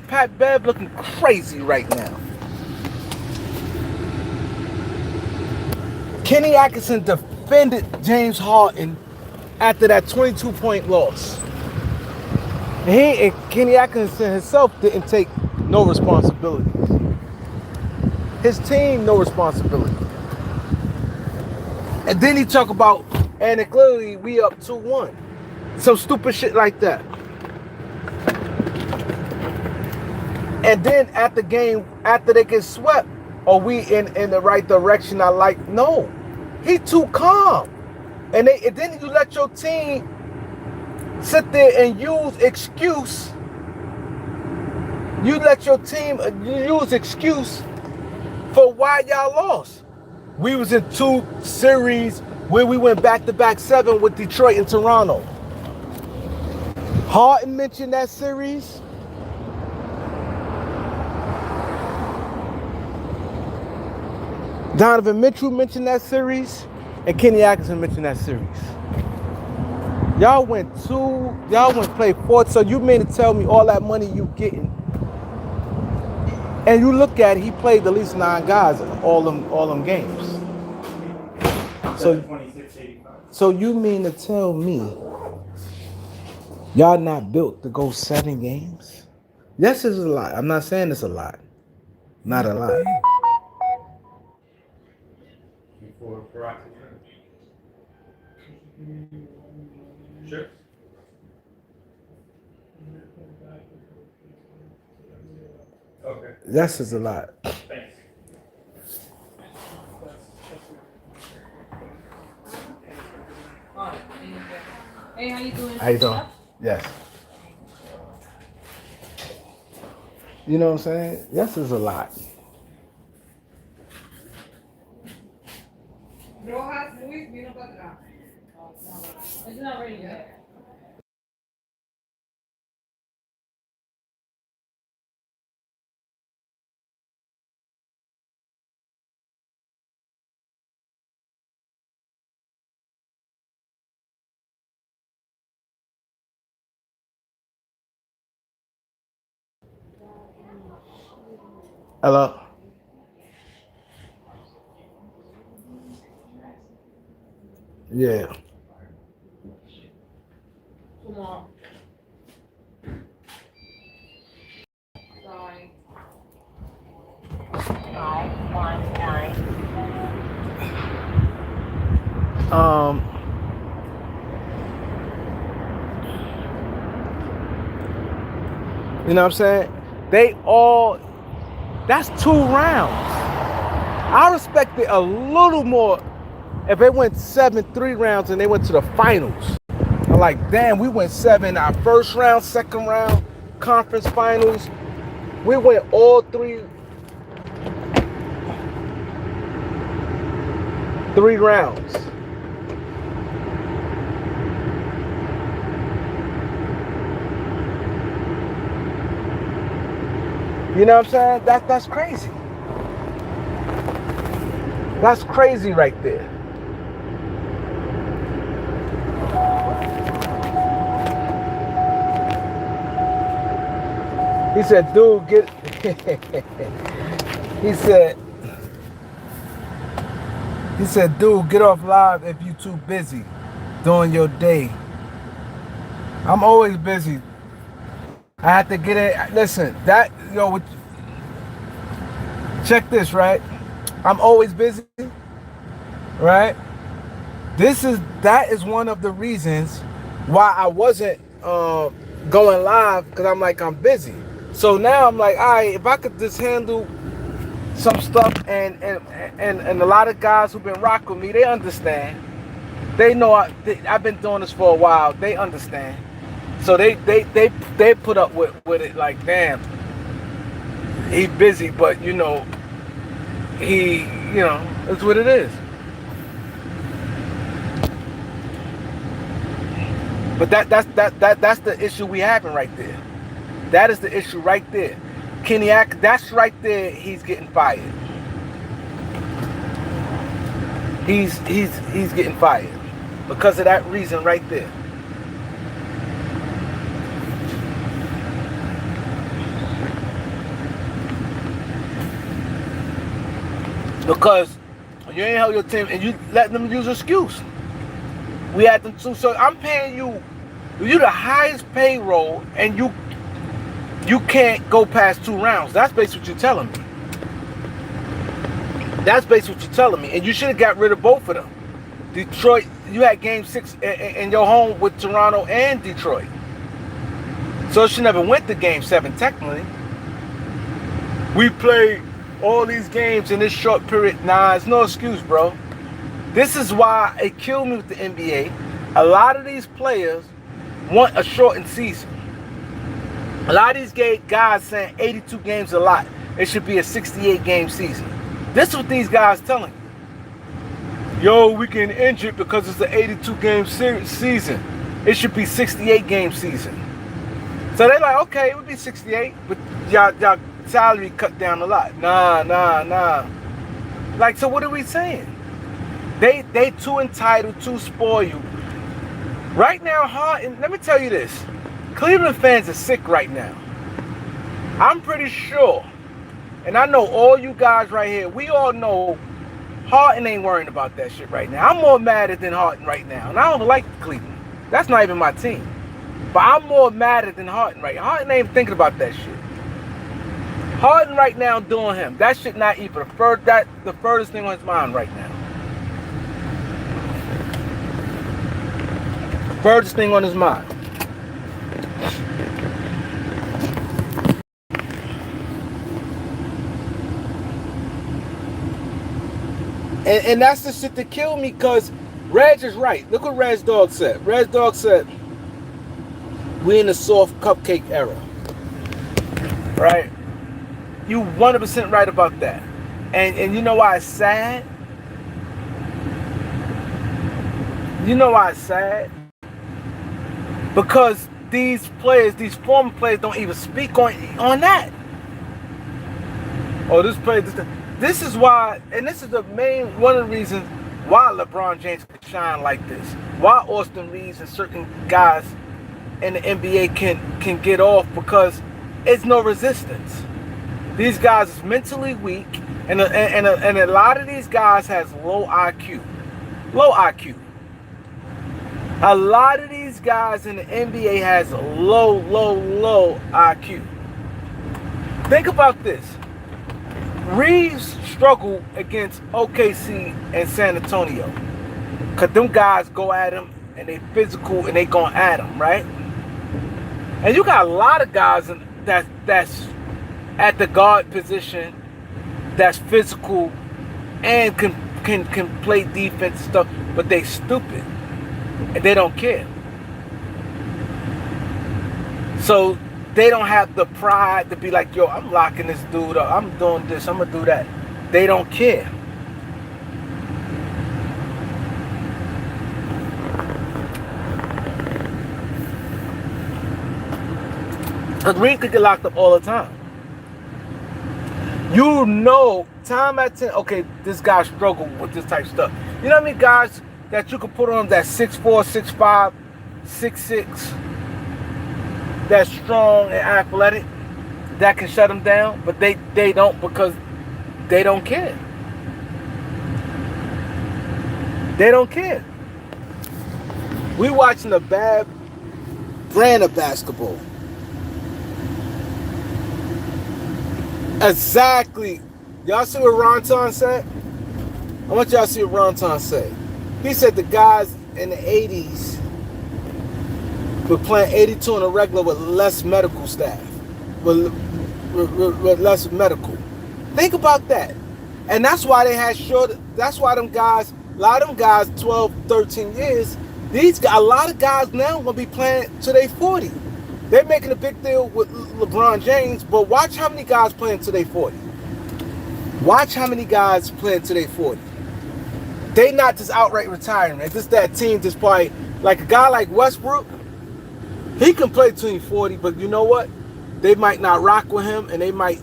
Pat Bev looking crazy right now. Kenny Atkinson defended James Harden after that 22-point loss. And Kenny Atkinson himself didn't take no responsibility. His team, no responsibility. And then he talk about, and clearly we up 2-1. Some stupid shit like that. And then at the game, after they get swept, are we in the right direction? No. He too calm. And then you let your team sit there and use excuse. You let your team use excuse for why y'all lost. We was in 2 series where we went back-to-back 7 with Detroit and Toronto. Harden mentioned that series. Donovan Mitchell mentioned that series. And Kenny Atkinson mentioned that series. Y'all went play 4, so you mean to tell me all that money you getting? And you look at it, he played at least 9 guys in all them games. So you mean to tell me y'all not built to go 7 games? Yes, it's a lot. I'm not saying it's a lot. Not a lot. Sure. Okay. That's just a lot. Thanks. Hey, how you doing? How you doing? Yes. You know what I'm saying? Yes, it's a lot. It's not ready yet. Hello? Yeah. Tomorrow. Sorry. 519. You know what I'm saying? That's 2 rounds. I respect it a little more if they went 7-3 rounds and they went to the finals. I'm like, damn, we went 7 our first round, second round, conference finals. We went all 3 rounds. You know what I'm saying? That's crazy. That's crazy right there. He said, dude, he said, dude, get off live if you too busy during your day. I'm always busy. I have to get it. Listen, check this, right? I'm always busy, right? That is one of the reasons why I wasn't going live, because I'm busy. So now I'm like, all right, if I could just handle some stuff, and a lot of guys who've been rocking with me, they understand They know I've been doing this for a while. They understand. So they put up with it like, damn, he busy, but you know, it's what it is. But that's the issue we having right there. That is the issue right there. Kenny that's right there, he's getting fired. He's getting fired. Because of that reason right there. Because you ain't held your team and you let them use an excuse. We had them too. So I'm paying you the highest payroll and you can't go past 2 rounds. That's basically what you're telling me. That's basically what you're telling me. And you should have got rid of both of them. Detroit, you had game 6 in your home with Toronto and Detroit. So she never went to game 7 technically. We played all these games in this short period. Nah, it's no excuse, bro. This is why it killed me with the NBA. A lot of these players want a shortened season. A lot of these guys saying 82 games a lot. It should be a 68 game season. This is what these guys telling you. Yo, we can injure it because it's an 82 game season. It should be 68 game season. So they're like, okay, it would be 68, but y'all salary cut down a lot. Nah. Like, so what are we saying? They too entitled, too spoiled. Right now, Harden, let me tell you this. Cleveland fans are sick right now. I'm pretty sure, and I know all you guys right here, we all know Harden ain't worrying about that shit right now. I'm more mad than Harden right now. And I don't like Cleveland. That's not even my team. But I'm more mad than Harden right now. Harden ain't even thinking about that shit. Harden right now doing him. That shit not even the furthest thing on his mind right now. Furthest thing on his mind. And that's the shit that killed me, because Reg is right. Look what Reg Dog said. Reg Dog said, we in the soft cupcake era. Right? You 100% right about that. And you know why it's sad? You know why it's sad? Because these former players don't even speak on that. Oh, this player, this is why, and this is one of the reasons why LeBron James can shine like this. Why Austin Reeves and certain guys in the NBA can get off, because it's no resistance. These guys is mentally weak, and a lot of these guys has low IQ. Low IQ. A lot of these guys in the NBA has low IQ. Think about this. Reeves struggled against OKC and San Antonio, because them guys go at him and they physical and they going at him, right? And you got a lot of guys that's at the guard position that's physical and can play defense and stuff, but they stupid and they don't care. So they don't have the pride to be like, yo, I'm locking this dude up. I'm doing this. I'm going to do that. They don't care. Because Reed could get locked up all the time. You know, time at 10, okay, this guy struggled with this type of stuff. You know how many guys that you could put on that 6'4", 6'5", 6'6", that's strong and athletic, that can shut them down, but they don't, because they don't care. They don't care. We watching a bad brand of basketball. Exactly. Y'all see what Ronton said? I want y'all to see what Ronton said. He said the guys in the 80s were playing 82 on a regular with less medical staff. With less medical. Think about that. And that's why they had short. That's why them guys A lot of them guys, 12, 13 years, a lot of guys now going to be playing till they 40. They're making a big deal with LeBron James, but watch how many guys playing till they 40. Watch how many guys playing till they 40. They not just outright retiring. It's just that team just probably, like a guy like Westbrook, he can play till he's 40, but you know what? They might not rock with him, and they might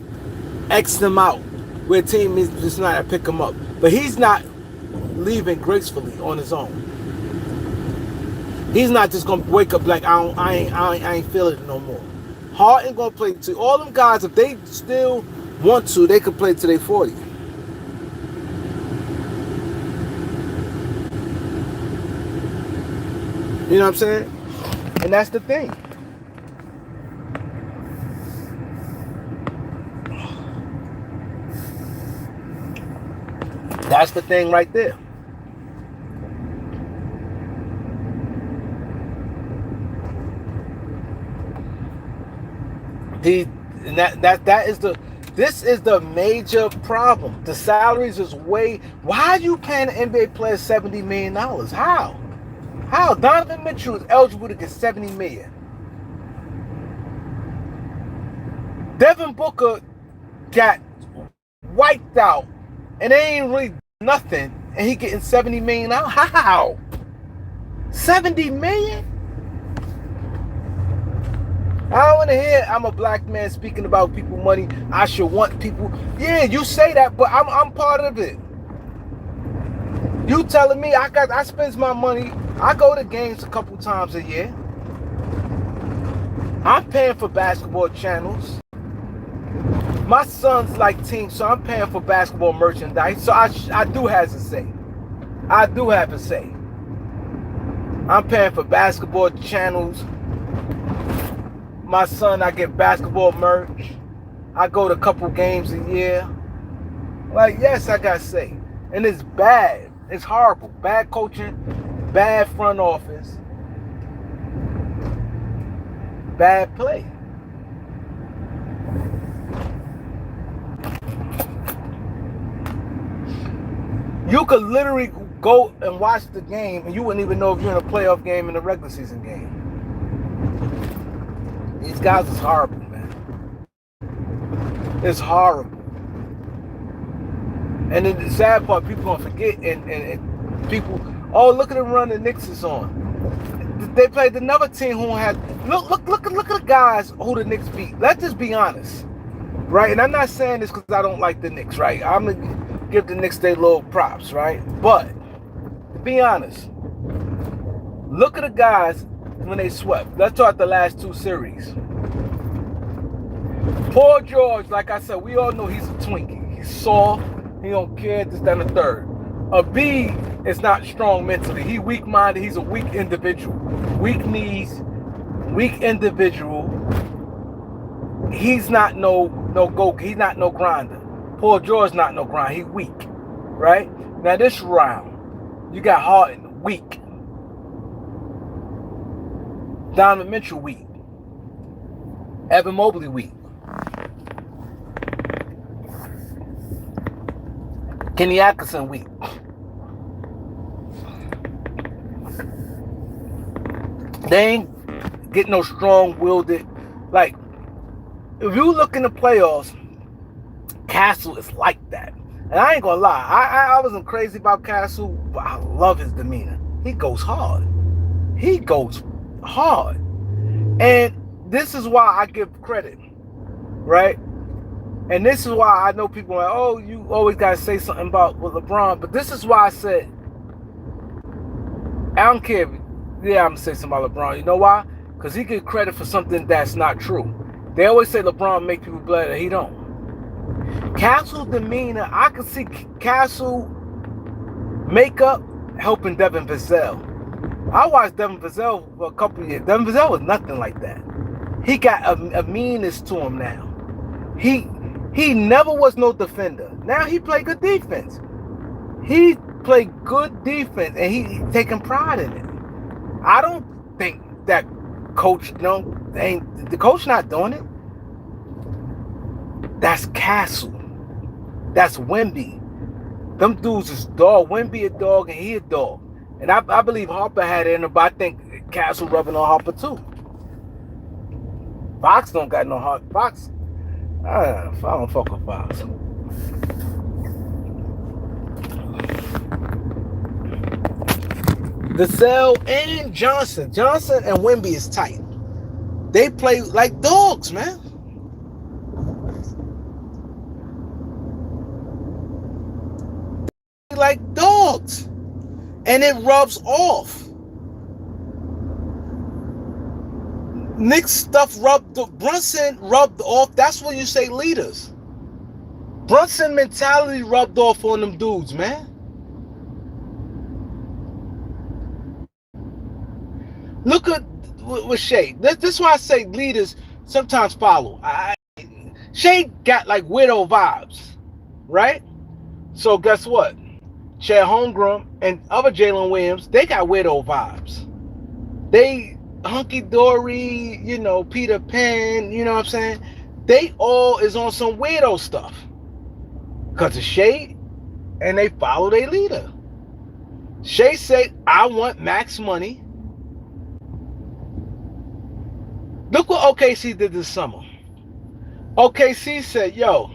X him out where a team is just not to pick him up. But he's not leaving gracefully on his own. He's not just gonna wake up like I ain't feeling it no more. Harden gonna play to all them guys. If they still want to, they can play till they 40. You know what I'm saying? And that's the thing. That's the thing right there. This is the major problem. The salaries is way. Why are you paying an NBA player $70 million? How? How? Donovan Mitchell is eligible to get $70 million. Devin Booker got wiped out, and they ain't really nothing, and he getting $70 million out. How? $70 million? I don't want to hear I'm a black man speaking about people money. I should want people. Yeah, you say that, but I'm part of it. You telling me I spend my money. I go to games a couple times a year. I'm paying for basketball channels. My son's like team, so I'm paying for basketball merchandise. So I do have a say. I do have a say. I'm paying for basketball channels. My son, I get basketball merch. I go to a couple games a year. Like, yes, I got to say. And it's bad. It's horrible. Bad coaching, bad front office, bad play. You could literally go and watch the game and you wouldn't even know if you're in a playoff game and a regular season game. These guys is horrible, man. It's horrible. And then the sad part, people gonna forget, and people, oh, look at the run the Knicks is on. They played another team who had look at the guys who the Knicks beat. Let's just be honest, right? And I'm not saying this because I don't like the Knicks, right? I'm gonna give the Knicks their little props, right? But to be honest, look at the guys when they swept. Let's talk the last two series. Paul George, like I said, we all know he's a Twinkie. He's soft. He don't care. This, that, and the third. A B is not strong mentally. He weak-minded. He's a weak individual. Weak knees. Weak individual. He's not no go. He's not no grinder. Paul George not no grind. He weak, right? Now this round, you got Harden weak. Donovan Mitchell weak. Evan Mobley weak. Kenny Atkinson weak. They ain't getting no strong-willed. Like, if you look in the playoffs, Castle is like that. And I ain't gonna lie, I wasn't crazy about Castle, but I love his demeanor. He goes hard. He goes hard. And this is why I give credit, right? And this is why I know people are like, oh, you always got to say something about LeBron. But this is why I said, I don't care. Yeah, I'm going to say something about LeBron. You know why? Because he gets credit for something that's not true. They always say LeBron make people better. He don't. Castle's demeanor, I can see Castle makeup helping Devin Vassell. I watched Devin Vassell for a couple of years. Devin Vassell was nothing like that. He got a meanness to him now. He never was no defender. Now he play good defense. He play good defense, and he taking pride in it. I don't think that coach, the coach not doing it. That's Castle. That's Wemby. Them dudes is dog. Wimby a dog and he a dog. And I believe Harper had it in him, but I think Castle rubbing on Harper too. Fox don't got no heart. Fox, I don't fuck with Fox. Vassell and Johnson. Johnson and Wimby is tight. They play like dogs, man. Like dogs. And it rubs off. Nick's stuff Brunson rubbed off. That's when you say leaders. Brunson mentality rubbed off on them dudes, man. Look at with Shay. This is why I say leaders sometimes follow. Shay got like widow vibes, right? So guess what? Chet Holmgren and other Jalen Williams, they got widow vibes. They hunky-dory, you know, Peter Pan, you know what I'm saying? They all is on some weirdo stuff. Because of Shay, and they follow their leader. Shay said, I want max money. Look what OKC did this summer. OKC said, yo,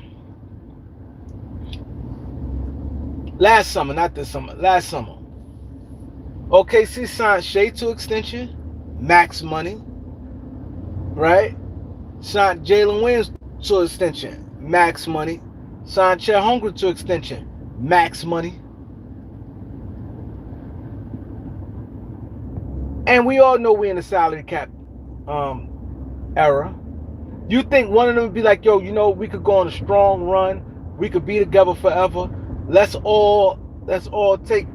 last summer, not this summer, last summer. OKC signed Shea to extension, max money, right? Signed Jalen Williams to extension, max money. Signed Chet Holmgren to extension, max money. And we all know we're in the salary cap era. You think one of them would be like, yo, you know, we could go on a strong run. We could be together forever. Let's all take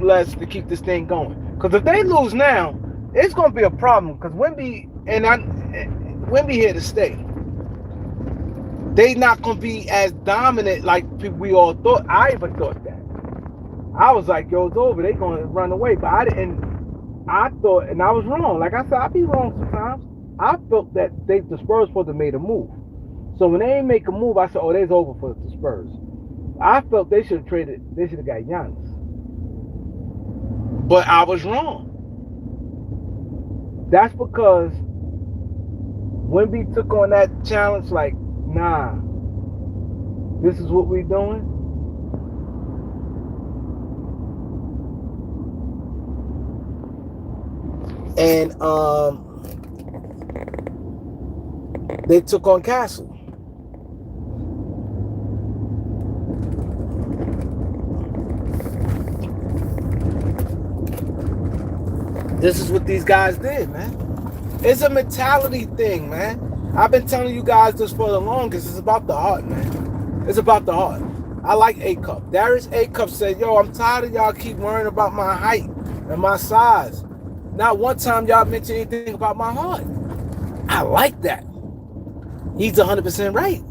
less to keep this thing going. Because if they lose now, it's gonna be a problem. Because Wimby here to stay. They not gonna be as dominant like we all thought. I even thought that. I was like, yo, it's over. They gonna run away. But I didn't. I thought, and I was wrong. Like I said, I be wrong sometimes. I felt that the Spurs supposed to have made a move. So when they ain't make a move, I said, oh, they's over for the Spurs. I felt they should have traded. They should have got Giannis. But I was wrong. That's because Wemby took on that challenge like, nah, this is what we doing. And they took on Castle. This is what these guys did, man. It's a mentality thing, man. I've been telling you guys this for the longest. It's about the heart, man. It's about the heart. I like A-Cup. Darius A-Cup said, yo, I'm tired of y'all keep worrying about my height and my size. Not one time y'all mentioned anything about my heart. I like that. He's 100% right.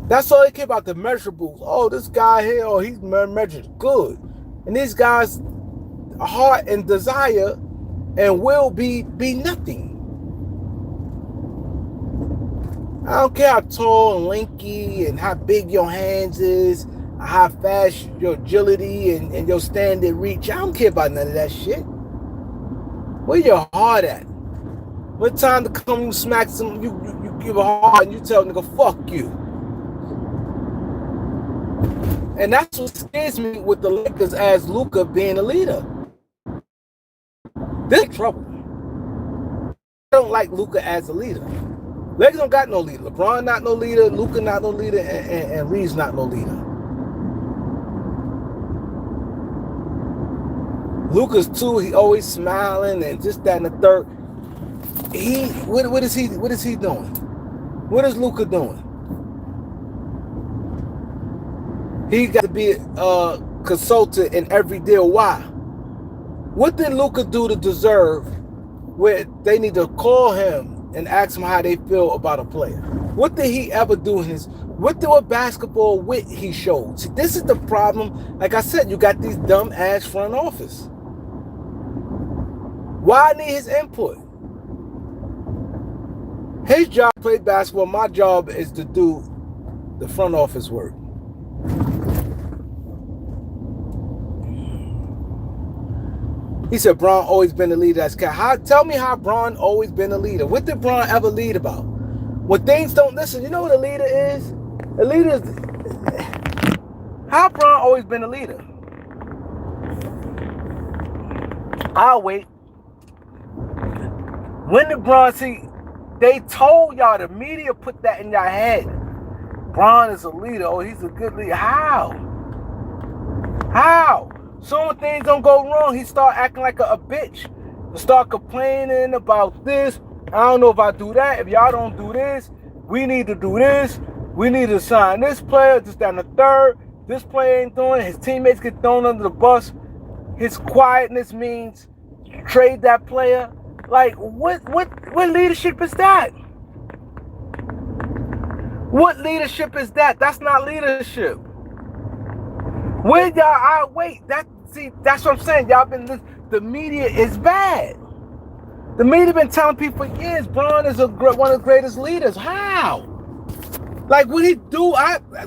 That's all they care about, the measurables. Oh, this guy here, oh, he's measured good. And these guys' heart and desire and will be nothing. I don't care how tall and lanky and how big your hands is, how fast your agility and your standard reach. I don't care about none of that shit. Where your heart at? What time to come you smack some, you give a heart and you tell a nigga, fuck you. And that's what scares me with the Lakers as Luka being a leader. This is trouble. I don't like Luka as a leader. Lakers don't got no leader. LeBron not no leader. Luka not no leader. And Reeves not no leader. Luka's too. He always smiling and just that and the third. What is he doing? What is Luka doing? He got to be a consultant in every deal. Why? What did Luka do to deserve where they need to call him and ask him how they feel about a player? What did he ever do in his, what did a basketball wit he showed? See, this is the problem. Like I said, you got these dumb ass front office. Why I need his input? His job to play basketball. My job is to do the front office work. He said Braun always been the leader. That's cat. Tell me how Braun always been a leader. What did Braun ever lead about? When things don't listen, you know what a leader is? A leader is how Braun always been a leader. I'll wait. When did Braun see? They told y'all, the media put that in your head. Braun is a leader. Oh, he's a good leader. How? How? So when things don't go wrong, he start acting like a bitch. He start complaining about this. I don't know if I do that. If y'all don't do this, we need to do this. We need to sign this player, this, that, and the third. This player ain't doing it. His teammates get thrown under the bus. His quietness means trade that player. Like, what leadership is that? What leadership is that? That's not leadership. Where y'all wait? That's what I'm saying. Y'all the media is bad. The media been telling people for years Braun is one of the greatest leaders. How? Like, what he do?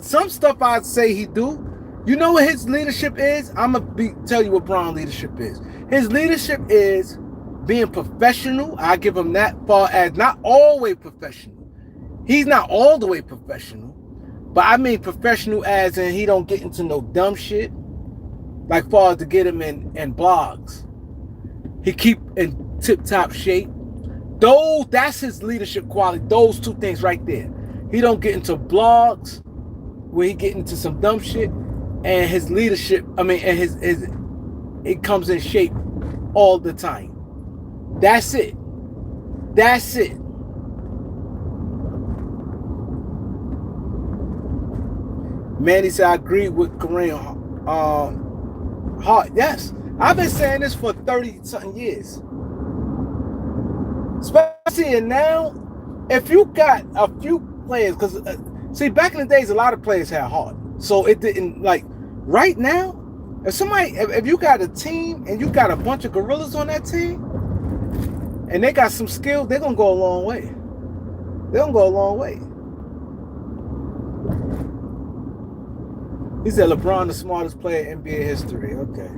Some stuff I'd say he do. You know what his leadership is? I'm gonna tell you what Braun leadership is. His leadership is being professional. I give him that far as not always professional. He's not all the way professional, but I mean professional as in he don't get into no dumb shit. Like far as to get him in blogs. He keep in tip-top shape. That's his leadership quality. Those two things right there. He don't get into blogs where he get into some dumb shit, and his leadership, and his it comes in shape all the time. That's it. That's it. Manny said, I agree with Kareem. Hart, yes. I've been saying this for 30-something years. Especially now, if you got a few players, because, see, back in the days, a lot of players had heart. So it didn't, like, right now, if you got a team and you got a bunch of gorillas on that team, and they got some skill, they're going to go a long way. They're going to go a long way. He said LeBron the smartest player in NBA history. Okay.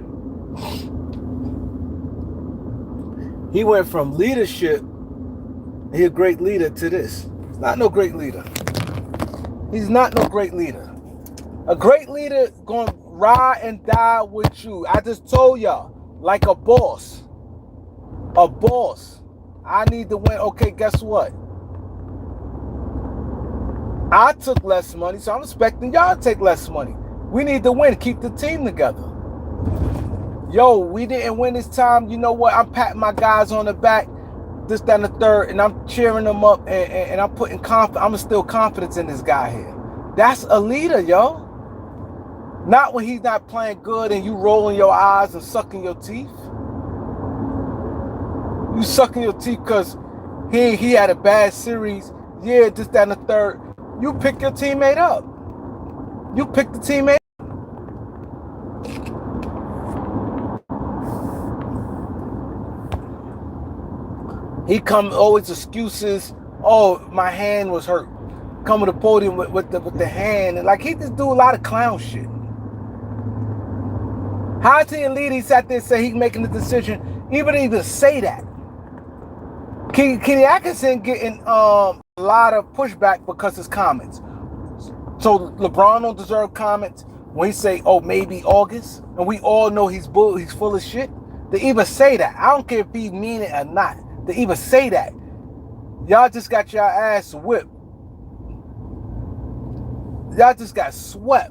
He went from leadership, he's a great leader, to this. He's not no great leader. He's not no great leader. A great leader gonna ride and die with you. I just told y'all, like a boss. A boss. I need to win. Okay, guess what? I took less money, so I'm expecting y'all to take less money. We need to win, keep the team together. Yo, we didn't win this time. You know what? I'm patting my guys on the back, this, that, and the third, and I'm cheering them up, and I'm putting confidence. I'm still confidence in this guy here. That's a leader, yo. Not when he's not playing good and you rolling your eyes and sucking your teeth. You sucking your teeth because he had a bad series. Yeah, this, that, and the third. You pick your teammate up. You pick the teammate. He come always excuses. Oh, my hand was hurt. Come to the podium with the hand, and like he just do a lot of clown shit. How team lead? He sat there and said he's making the decision. Even say that. Kenny Atkinson getting a lot of pushback because his comments. So LeBron don't deserve comments when he say, "Oh, maybe August," and we all know he's full of shit. To even say that, I don't care if he mean it or not. To even say that, y'all just got your ass whipped. Y'all just got swept,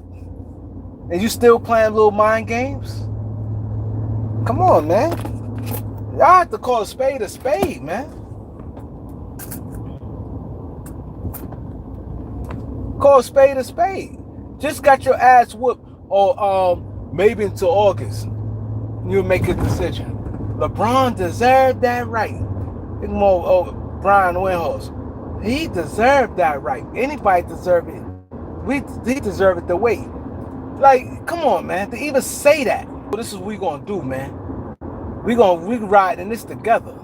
and you still playing little mind games? Come on, man. Y'all have to call a spade, man. Call a spade. Just got your ass whooped, or maybe until August, you'll make a decision. LeBron deserved that right. Brian Windhorst, he deserved that right. Anybody deserve it. He deserved it to wait. Like, come on, man. To even say that. This is what we gonna do, man. We riding this together.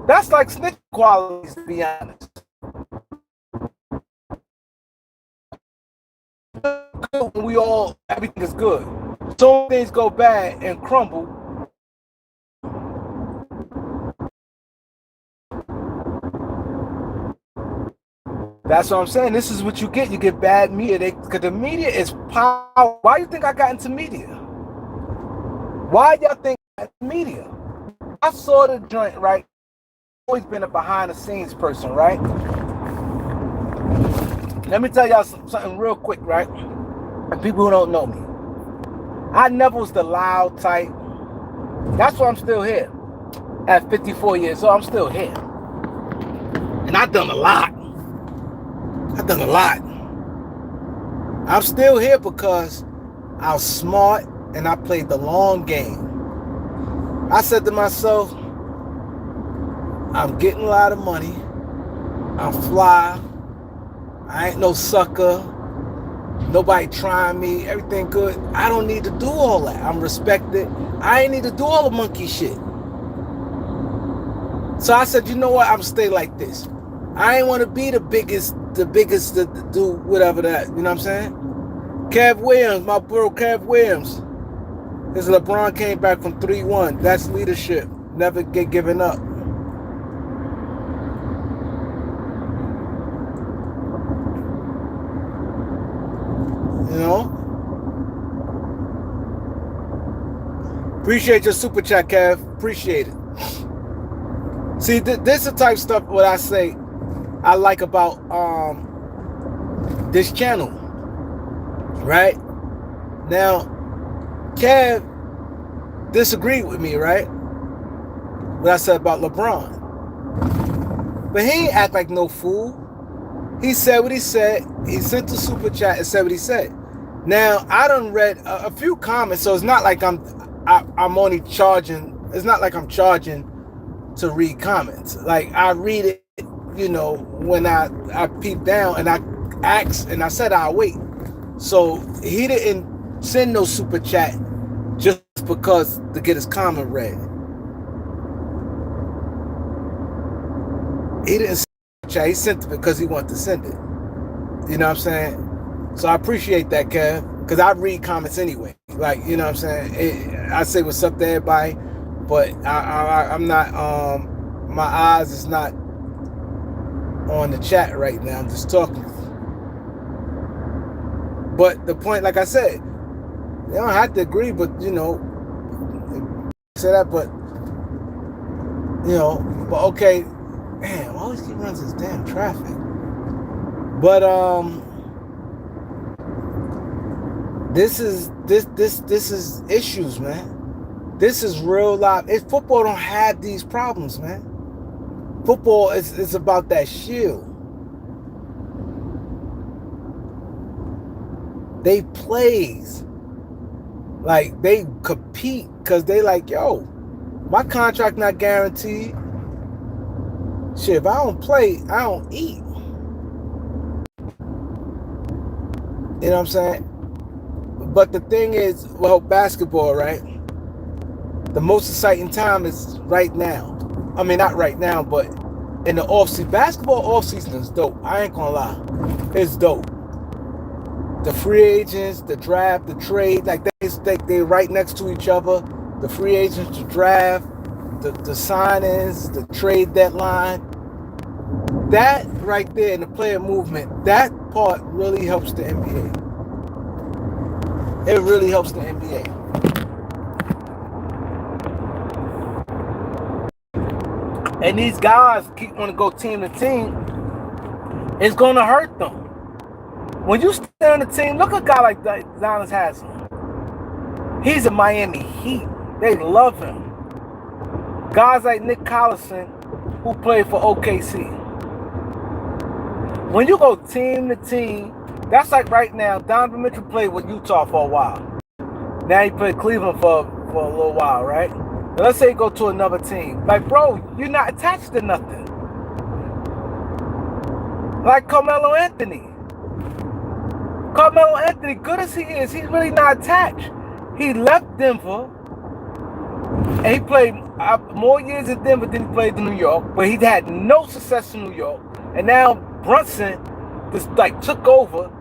That's like snitch qualities, to be honest. Everything is good. So things go bad and crumble. That's what I'm saying. This is what you get. You get bad media. Because the media is power. Why do you think I got into media? Why y'all think I got into media? I saw the joint, right? Always been a behind the scenes person, right? Let me tell y'all something real quick, right? And people who don't know me. I never was the loud type. That's why I'm still here. At 54 years old, I'm still here. And I've done a lot. I'm still here because I was smart and I played the long game. I said to myself, I'm getting a lot of money. I'm fly. I ain't no sucker. Nobody trying me. Everything good. I don't need to do all that. I'm respected. I ain't need to do all the monkey shit. So I said, you know what? I'm stay like this. I ain't want to be the biggest to do whatever that. You know what I'm saying? Kev Williams, my bro Kev Williams. His LeBron came back from 3-1. That's leadership. Never get given up. You know? Appreciate your super chat, Kev. Appreciate it. See, this is the type of stuff what I say I like about this channel. Right? Now, Kev disagreed with me, right? What I said about LeBron. But he ain't act like no fool. He said what he said. He sent the super chat and said what he said. Now, I done read a few comments, so it's not like I'm only charging. It's not like I'm charging to read comments. Like, I read it, you know, when I peep down and I asked and I said I'll wait. So he didn't send no super chat just because to get his comment read. He didn't send the chat. He sent it because he wanted to send it. You know what I'm saying? So I appreciate that, Kev, because I read comments anyway. Like, you know what I'm saying? I say what's up to everybody, but I'm not, my eyes is not on the chat right now. I'm just talking. But the point, like I said, you don't have to agree, but, you know, say that, but, you know, but okay. Man, why always keep running this damn traffic? But, this is issues, man. This is real life. Football don't have these problems, man. Football is about that shield. They plays. Like, they compete because they like, yo, my contract not guaranteed. Shit, if I don't play, I don't eat. You know what I'm saying? But the thing is, well, basketball, right? The most exciting time is right now. I mean, not right now, but in the offseason. Basketball offseason is dope. I ain't gonna lie. It's dope. The free agents, the draft, the trade, like they right next to each other. The free agents, the draft, the signings, the trade deadline. That right there in the player movement, that part really helps the NBA. It really helps the NBA. And these guys keep want to go team to team. It's going to hurt them. When you stay on the team, look at a guy like Giannis Haslam. He's a Miami Heat. They love him. Guys like Nick Collison, who played for OKC. When you go team to team, that's like right now, Donovan Mitchell played with Utah for a while. Now he played Cleveland for a little while, right? Now let's say you go to another team. Like, bro, you're not attached to nothing. Like Carmelo Anthony. Carmelo Anthony, good as he is, he's really not attached. He left Denver, and he played more years in Denver than he played in New York, but he had no success in New York. And now Brunson just like took over.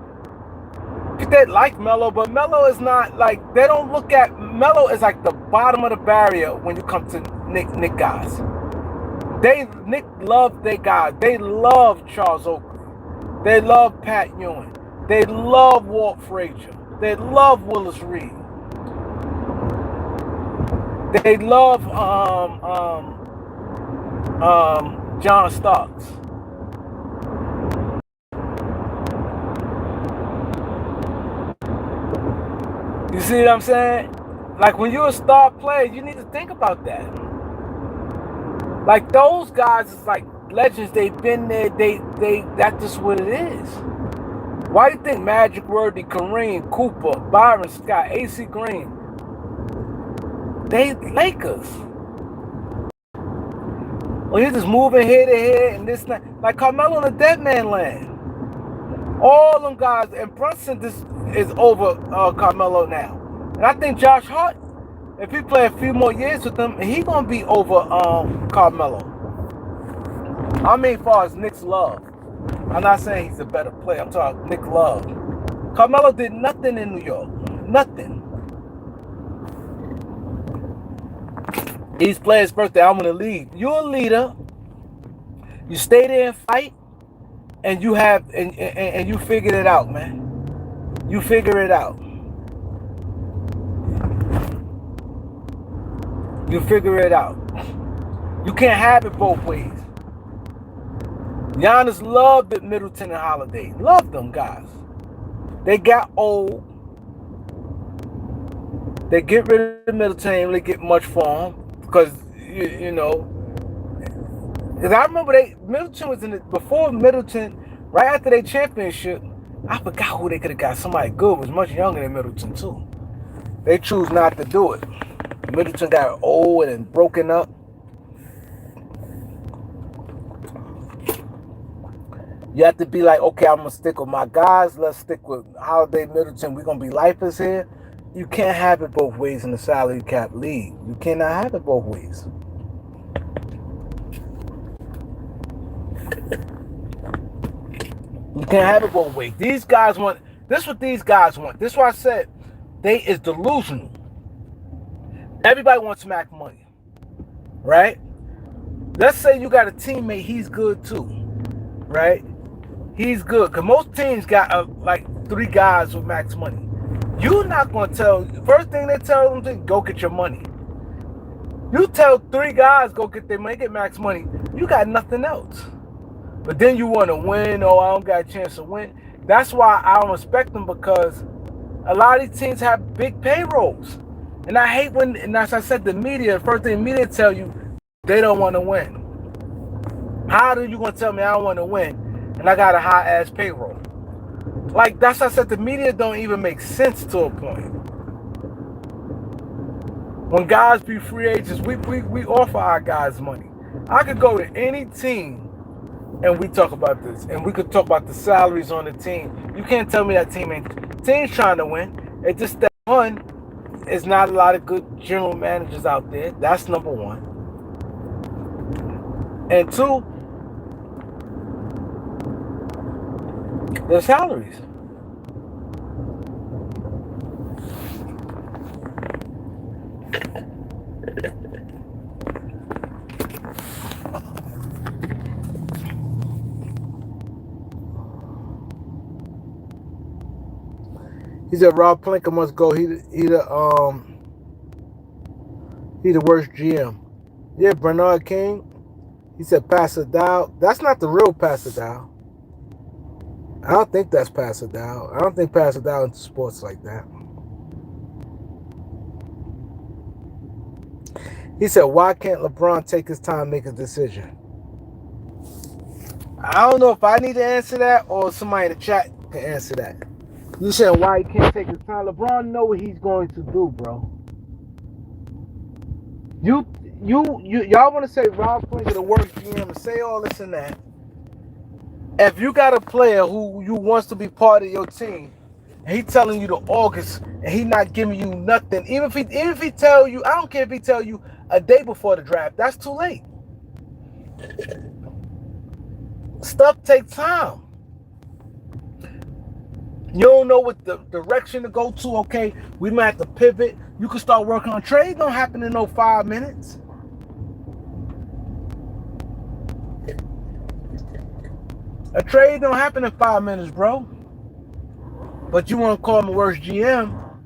They like Melo, but Melo is not like, they don't look at Melo as like the bottom of the barrier when you come to Nick guys. Nick loved their guys. They love Charles Oakley. They love Pat Ewing. They love Walt Frazier. They love Willis Reed. They love John Starks. You see what I'm saying? Like when you're a star player, you need to think about that. Like those guys is like legends. They've been there. That's just what it is. Why do you think Magic Worthy, Kareem, Cooper, Byron Scott, AC Green, they Lakers? Well, you're just moving here to here and this, like Carmelo in the dead man land. All them guys, and Brunson is over Carmelo now. And I think Josh Hart, if he play a few more years with them, he gonna be over Carmelo. I mean, as far as Nick's love. I'm not saying he's a better player. I'm talking Nick Love. Carmelo did nothing in New York. Nothing. These players' birthday, I'm gonna lead. You're a leader. You stay there and fight, and you have and you figured it out, man. You figure it out. You figure it out. You can't have it both ways. Giannis loved the Middleton and Holiday. Loved them guys. They got old. They get rid of Middleton, ain't really get much for him. Because, you know. Because I remember Middleton was in it, before Middleton, right after their championship, I forgot who they could have got. Somebody good was much younger than Middleton, too. They choose not to do it. Middleton got old and broken up. You have to be like, okay, I'm going to stick with my guys. Let's stick with Holiday, Middleton. We're going to be lifers here. You can't have it both ways in the salary cap league. You cannot have it both ways. You can't have it both ways. These guys want, this is what these guys want. This is why I said they is delusional. Everybody wants Mac money, right? Let's say you got a teammate, he's good too, right? He's good, because most teams got like 3 guys with max money. You're not going to tell, first thing they tell them to go get your money. You tell 3 guys go get their money, get max money, you got nothing else. But then you want to win, oh, I don't got a chance to win. That's why I don't respect them, because a lot of these teams have big payrolls. And I hate when, and as I said, the media, the first thing the media tell you, they don't want to win. How are you going to tell me I don't want to win and I got a high-ass payroll? Like, that's why I said the media don't even make sense to a point. When guys be free agents, we offer our guys money. I could go to any team and we talk about this. And we could talk about the salaries on the team. You can't tell me that team's trying to win. It's just that, one, there's not a lot of good general managers out there. That's number one. And 2, their salaries. He said Rob Pelinka must go. He the worst GM. Yeah, Bernard King. He said Pastor Dow. That's not the real Pastor Dow. I don't think that's Pastor Dow. I don't think Pastor Dow into sports like that. He said, why can't LeBron take his time and make a decision? I don't know if I need to answer that or somebody in the chat can answer that. You said why he can't take his time. LeBron know what he's going to do, bro. Y'all want to say Rob Pelinka the worst GM and say all this and that. If you got a player who you wants to be part of your team, and he telling you to August, and he not giving you nothing, even if he tell you, I don't care if he tell you a day before the draft, that's too late. Stuff takes time. You don't know what the direction to go to. Okay, we might have to pivot. You can start working on trade. Don't happen in no 5 minutes. A trade don't happen in 5 minutes, bro. But you want to call him a worst GM,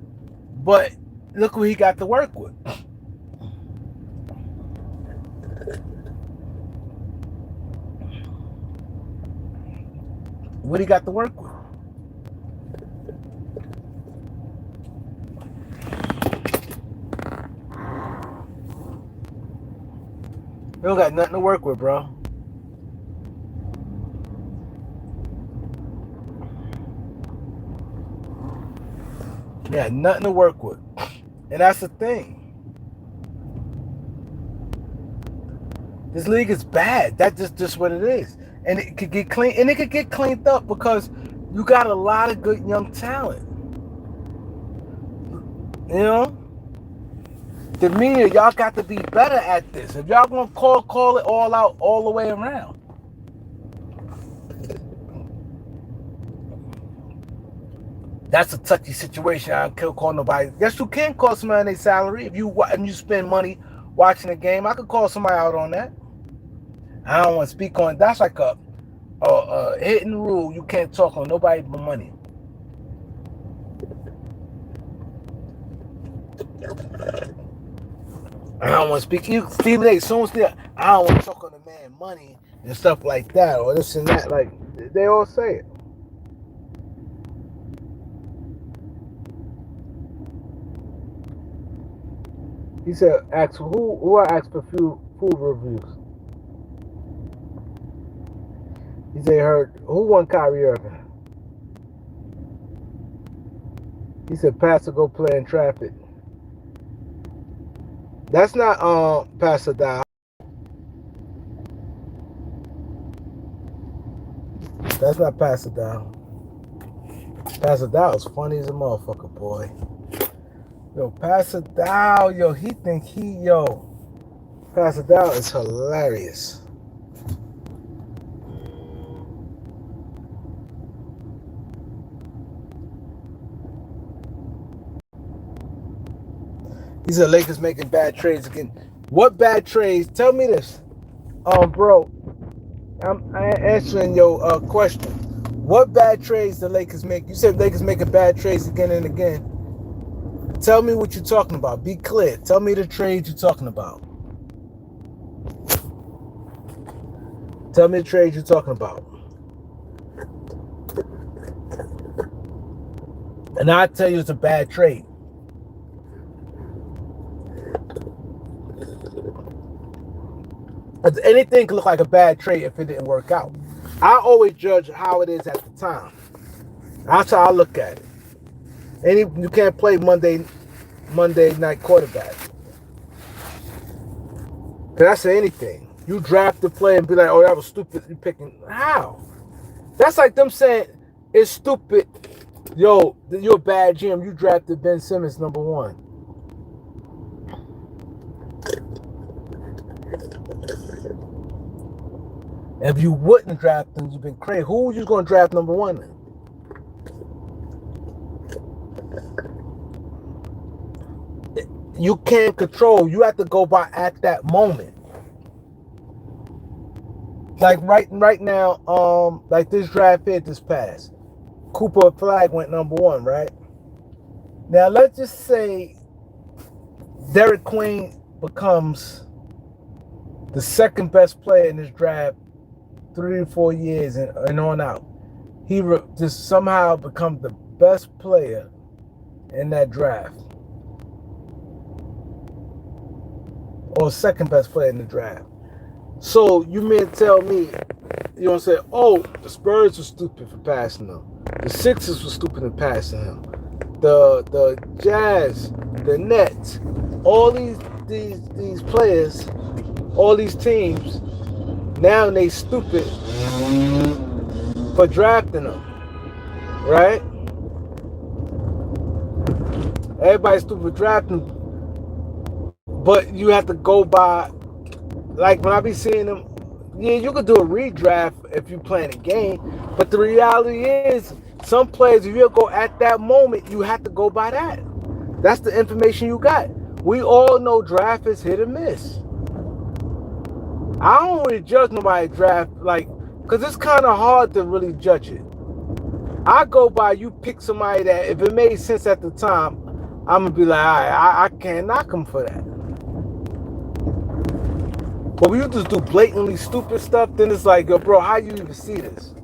but look who he got to work with. What he got to work with? You don't got nothing to work with, bro. Yeah, nothing to work with. And that's the thing. This league is bad. That's just what it is. And it could get clean, and it could get cleaned up because you got a lot of good young talent. You know? The media, y'all got to be better at this. If y'all gonna call it all out all the way around. That's a touchy situation. I can't call nobody. Yes, you can call somebody on their salary. If you spend money watching a game, I could call somebody out on that. I don't want to speak on it. That's like a hidden rule. You can't talk on nobody but money. I don't want to speak. Stephen A. Soon still, I don't want to talk on the man money and stuff like that or this and that. Like they all say it. He said, "Ask who I asked for food reviews." He said, "Heard who won Kyrie Irving?" He said, "Pastor go play in traffic." That's not Pastor Dow. That's not Pastor Dow. Pastor Dow is funny as a motherfucker, boy. Yo, Pastor Dow, yo, Pastor Dow is hilarious. He said Lakers making bad trades again. What bad trades? Tell me this. Bro, I'm answering your question. What bad trades the Lakers make? You said Lakers making bad trades again and again. Tell me what you're talking about. Be clear. Tell me the trades you're talking about. Tell me the trades you're talking about. And I'll tell you it's a bad trade. Anything could look like a bad trade if it didn't work out. I always judge how it is at the time. That's how I look at it. You can't play Monday night quarterback. Can I say anything? You draft the play and be like, "Oh, that was stupid." You picking how? That's like them saying it's stupid. Yo, you're a bad GM. You drafted Ben Simmons number 1. If you wouldn't draft him, you've been crazy. Who was you going to draft number 1 then? You can't control. You have to go by at that moment. Like right now, like this draft here this past, Cooper Flag went number 1, right? Now let's just say Derek Queen becomes the second best player in this draft 3 or 4 years and on out. He just somehow becomes the best player in that draft. Or second best player in the draft. So you mean tell me, you don't say, "Oh, the Spurs were stupid for passing him. The Sixers were stupid in passing him. The Jazz, the Nets, all these players, all these teams, now they stupid for drafting them, right? Everybody's stupid for drafting them. But you have to go by, like when I be seeing them, yeah, you could do a redraft if you're playing a game. But the reality is, some players, if you go at that moment, you have to go by that. That's the information you got. We all know draft is hit or miss. I don't really judge nobody draft, like, Because it's kind of hard to really judge it. I go by, you pick somebody that, if it made sense at the time, I'm going to be like, all right, I can't knock him for that. But when you just do blatantly stupid stuff, then it's like, yo, bro, how you even see this?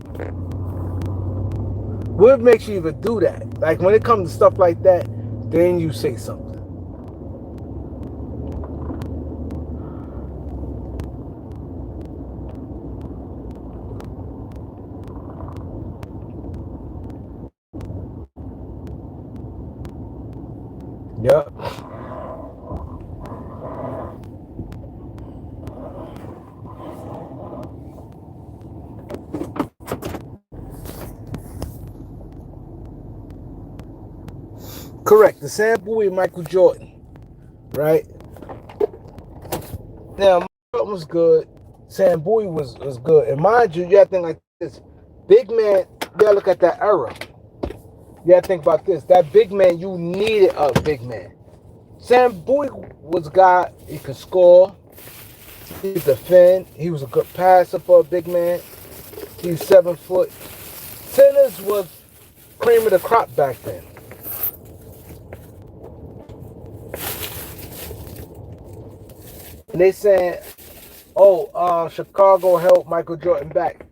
What makes you even do that? Like, when it comes to stuff like that, then you say something. Yep. Correct. The Sam Bowie, Michael Jordan, right? Now, Michael Jordan was good. Sam Bowie was good. And mind you, you have to think like this. Big man, you gotta look at that era. You gotta think about this. That big man, you needed a big man. Sam Bowie was a guy, he could score, he could defend, he was a good passer for a big man. He was 7 foot. Centers was cream of the crop back then. And they saying, oh, Chicago held Michael Jordan back.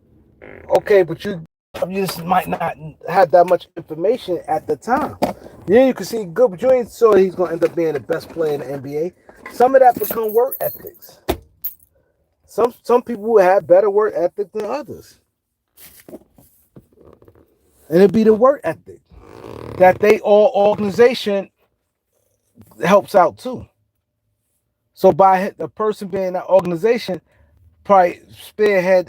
Okay, but you just might not have that much information at the time. Yeah, you can see good, but you ain't sure he's going to end up being the best player in the NBA. Some of that become work ethics. Some people will have better work ethic than others. And it'd be the work ethic that they all organization helps out too. So by the person being in that organization, probably spearhead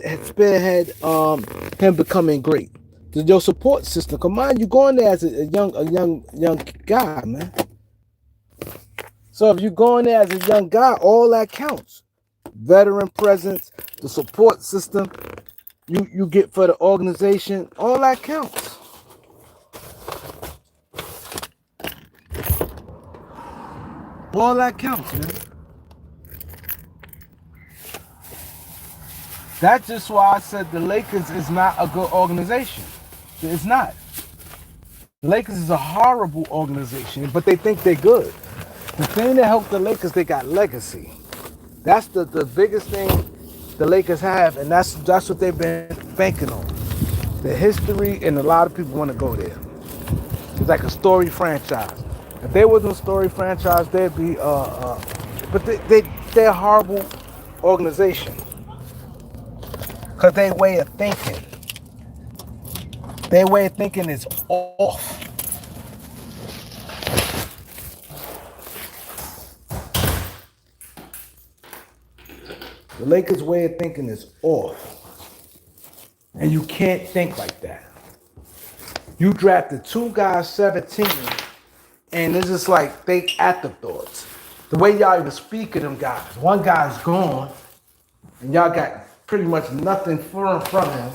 him becoming great. Your support system. Come on, you going there as a young guy, man. So if you go in there as a young guy, all that counts. Veteran presence, the support system you get for the organization, all that counts. All that counts, man. That's just why I said the Lakers is not a good organization. It's not. The Lakers is a horrible organization, but they think they're good. The thing that helped the Lakers, they got legacy. That's the biggest thing the Lakers have, and that's what they've been banking on. The history, and a lot of people want to go there. It's like a story franchise. If they wasn't a story franchise, they'd be but they're a horrible organization. Because their way of thinking is off. The Lakers' way of thinking is off. And you can't think like that. You drafted 2 guys 17, and it's just like they afterthoughts. The way y'all even speak of them guys. One guy's gone, and y'all got pretty much nothing from him.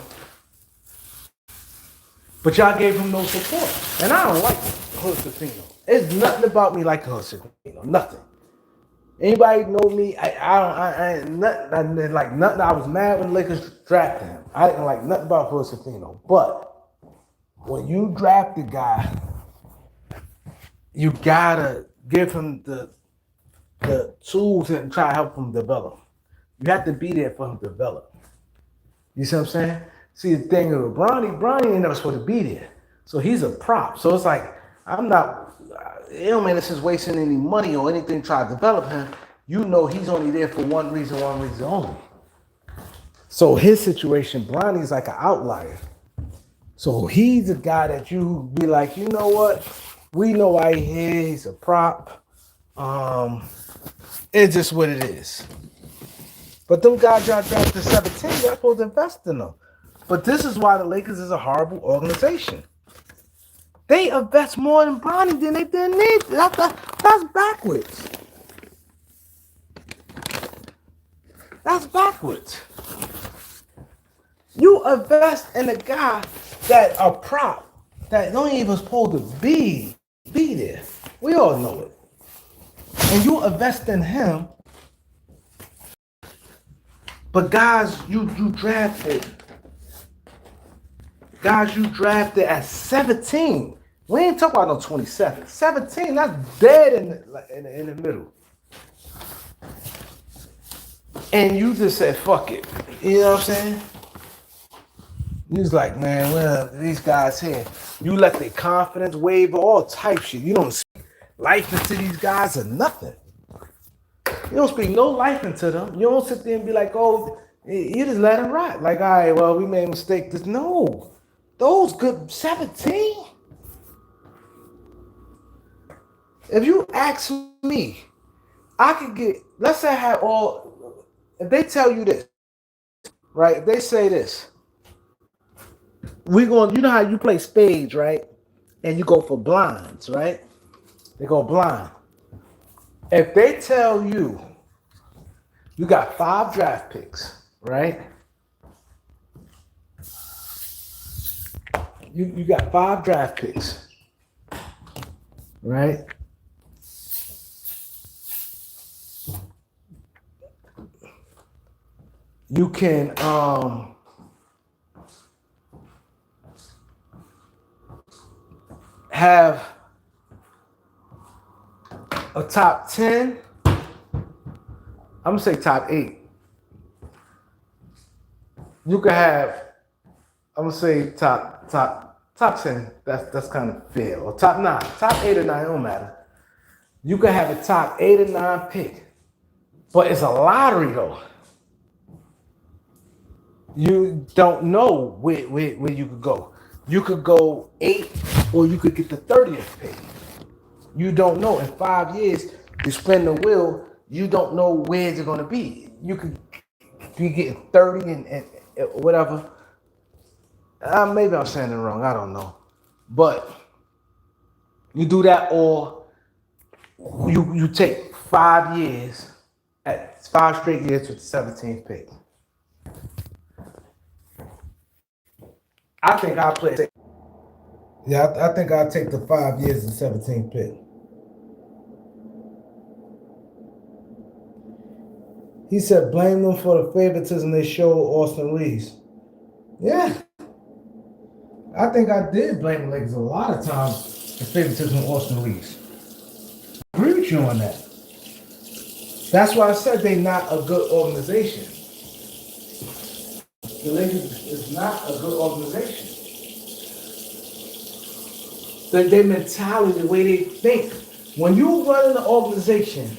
But y'all gave him no support. And I don't like Josefino. It's nothing about me like Josefino. Nothing. Anybody know me? I ain't nothing like nothing. I was mad when the Lakers drafted him. I didn't like nothing about Josefino. But when you draft a guy, you gotta give him the tools and try to help him develop. You have to be there for him to develop. You see what I'm saying? See, the thing with Bronny ain't never supposed to be there. So he's a prop. So it's like, it don't mean this is wasting any money or anything to try to develop him. You know he's only there for one reason only. So his situation, Bronny's like an outlier. So he's a guy that you be like, you know what? We know why he's here. He's a prop. It's just what it is. But them guys y'all drafted 17, y'all supposed to invest in them. But this is why the Lakers is a horrible organization. They invest more in Bronny than they didn't need. That's backwards. That's backwards. You invest in a guy that a prop that don't even supposed to be there. We all know it. And you invest in him. But guys, you drafted guys you drafted at 17. We ain't talking about no 27. 17, that's dead in the middle. And you just said, fuck it. You know what I'm saying? You was like, man, well, these guys here. You let their confidence waver, all type shit. You don't speak life into these guys or nothing. You don't speak no life into them. You don't sit there and be like, oh, you just let them ride. Like, all right, well, we made a mistake. No. Those good 17. If you ask me, I could get, let's say I had all, if they tell you this, right? If they say this, we going, you know how you play spades, right? And you go for blinds, right? They go blind. If they tell you, you got 5 draft picks, right? You got 5 draft picks, right? You can have a top 10. I'm gonna say top 8. You could have, I'm gonna say top 10. That's kind of fair. Or top 9, top 8 or 9, it don't matter. You could have a top 8 or 9 pick, but it's a lottery though. You don't know where you could go. You could go 8, or you could get the 30th pick. You don't know. In 5 years, you spin the wheel. You don't know where it's going to be. You could be getting 30 and whatever. Maybe I'm saying it wrong. I don't know. But you do that, or you take 5 years, at 5 straight years with the 17th pick. I think I'll play. Yeah, I think I'll take the 5 years and 17th pick. He said, blame them for the favoritism they showed Austin Reeves. Yeah. I think I did blame the Lakers a lot of times for favoritism of Austin Reeves. I agree with you on that. That's why I said they're not a good organization. The Lakers is not a good organization. Their mentality, the way they think. When you run an organization,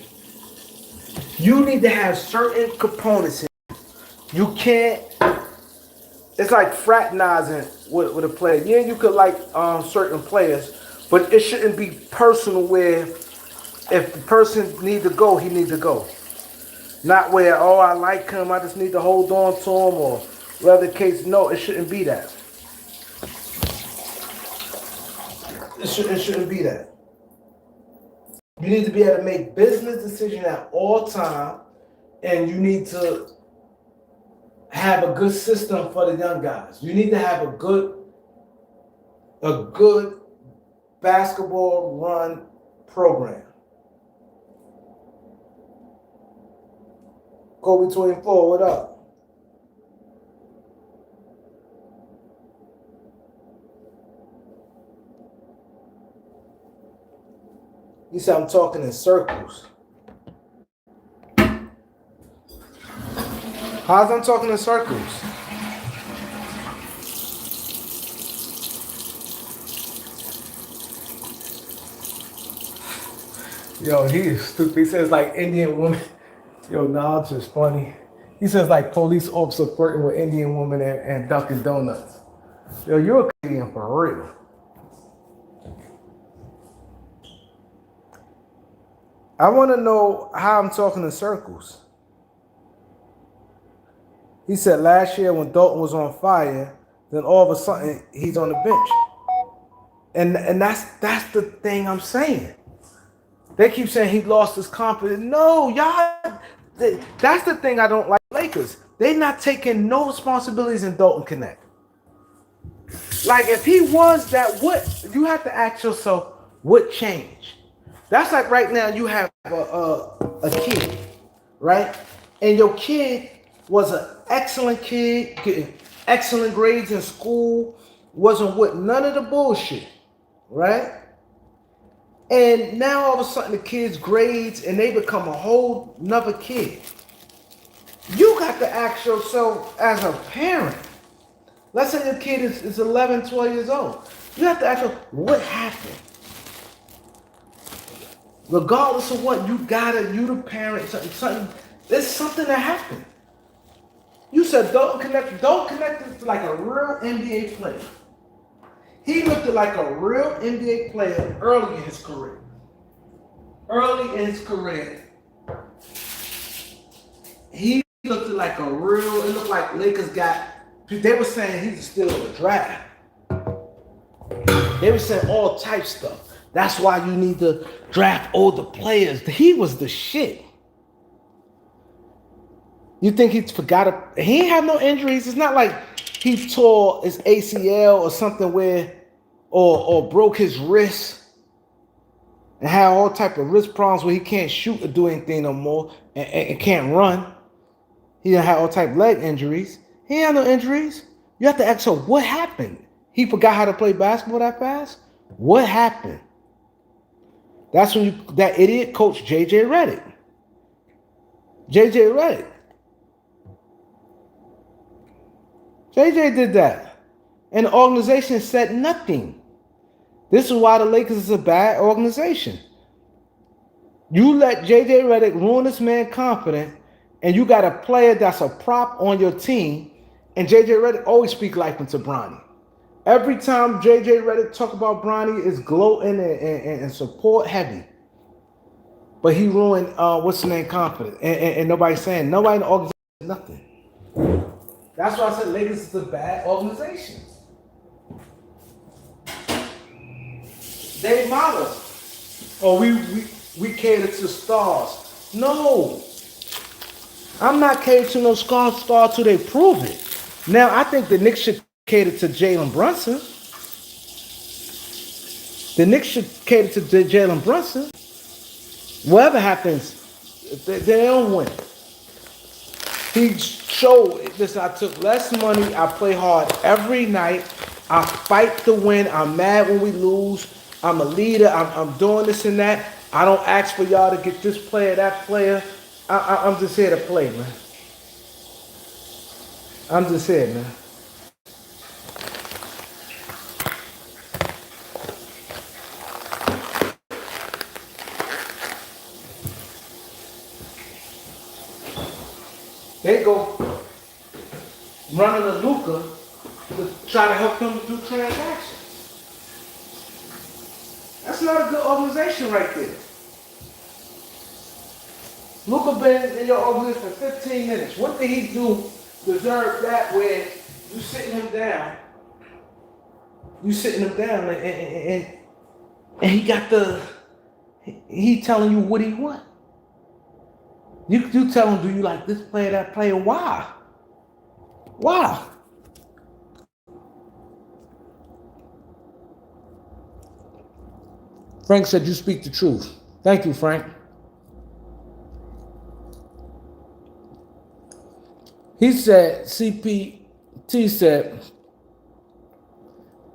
you need to have certain components. You can't. It's like fraternizing with a player. Yeah, you could like certain players, but it shouldn't be personal. Where if the person need to go, he need to go. Not where, oh, I like him, I just need to hold on to him, or whatever the case. No, it shouldn't be that. It shouldn't be that. You need to be able to make business decisions at all time, and you need to have a good system for the young guys. You need to have a good basketball run program. Kobe 24, what up? You said I'm talking in circles. How's I'm talking in circles? Yo, he is stupid. He says like Indian woman. Yo, knowledge is funny. He says like police officer flirting with Indian woman and Dunkin' Donuts. Yo, you're a Canadian for real. I want to know how I'm talking in circles. He said last year when Dalton was on fire, then all of a sudden he's on the bench. And that's the thing I'm saying. They keep saying he lost his confidence. No, y'all, that's the thing I don't like Lakers. They not taking no responsibilities in Dalton Connect. Like if he was that, what you have to ask yourself, what changed? That's like right now you have a kid, right? And your kid was an excellent kid, getting excellent grades in school, wasn't with none of the bullshit, right? And now all of a sudden the kids grades and they become a whole nother kid. You got to ask yourself as a parent, let's say your kid is 11, 12 years old. You have to ask yourself, what happened? Regardless of what, you the parent, there's something that happened. You said don't connect it to like a real NBA player. He looked like a real NBA player early in his career. He looked like a real, it looked like Lakers they were saying he's still in the draft. They were saying all type stuff. That's why you need to draft older players. He was the shit. You think he forgot? He ain't have no injuries. It's not like he tore his ACL or something or broke his wrist and had all type of wrist problems where he can't shoot or do anything no more and can't run. He had all type of leg injuries. He ain't had no injuries. You have to ask him, what happened? He forgot how to play basketball that fast? What happened? That's when that idiot coach JJ Redick. JJ did that. And the organization said nothing. This is why the Lakers is a bad organization. You let JJ Redick ruin this man's confidence, and you got a player that's a prop on your team, and JJ Redick always speak life into Bronny. Every time JJ Redick talk about Bronny, is gloating and support heavy. But he ruined what's the name confidence. And nobody's saying, nobody in the organization said nothing. That's why I said Lakers is a bad organization. They model. Oh, we cater to stars. No. I'm not catering to no star till they prove it. Now, I think the Knicks should cater to Jalen Brunson. The Knicks should cater to Jalen Brunson. Whatever happens, they don't win. He showed this. I took less money. I play hard every night. I fight to win. I'm mad when we lose. I'm a leader. I'm doing this and that. I don't ask for y'all to get this player, that player. I'm just here to play, man. I'm just here, man. They go running a Luka to try to help him do transactions. That's not a good organization right there. Luka been in your organization for 15 minutes. What did he do deserve that where you sitting him down? You sitting him down and he got he telling you what he want. You tell him, do you like this player, that player? Why? Why? Frank said you speak the truth. Thank you, Frank. He said, CPT said,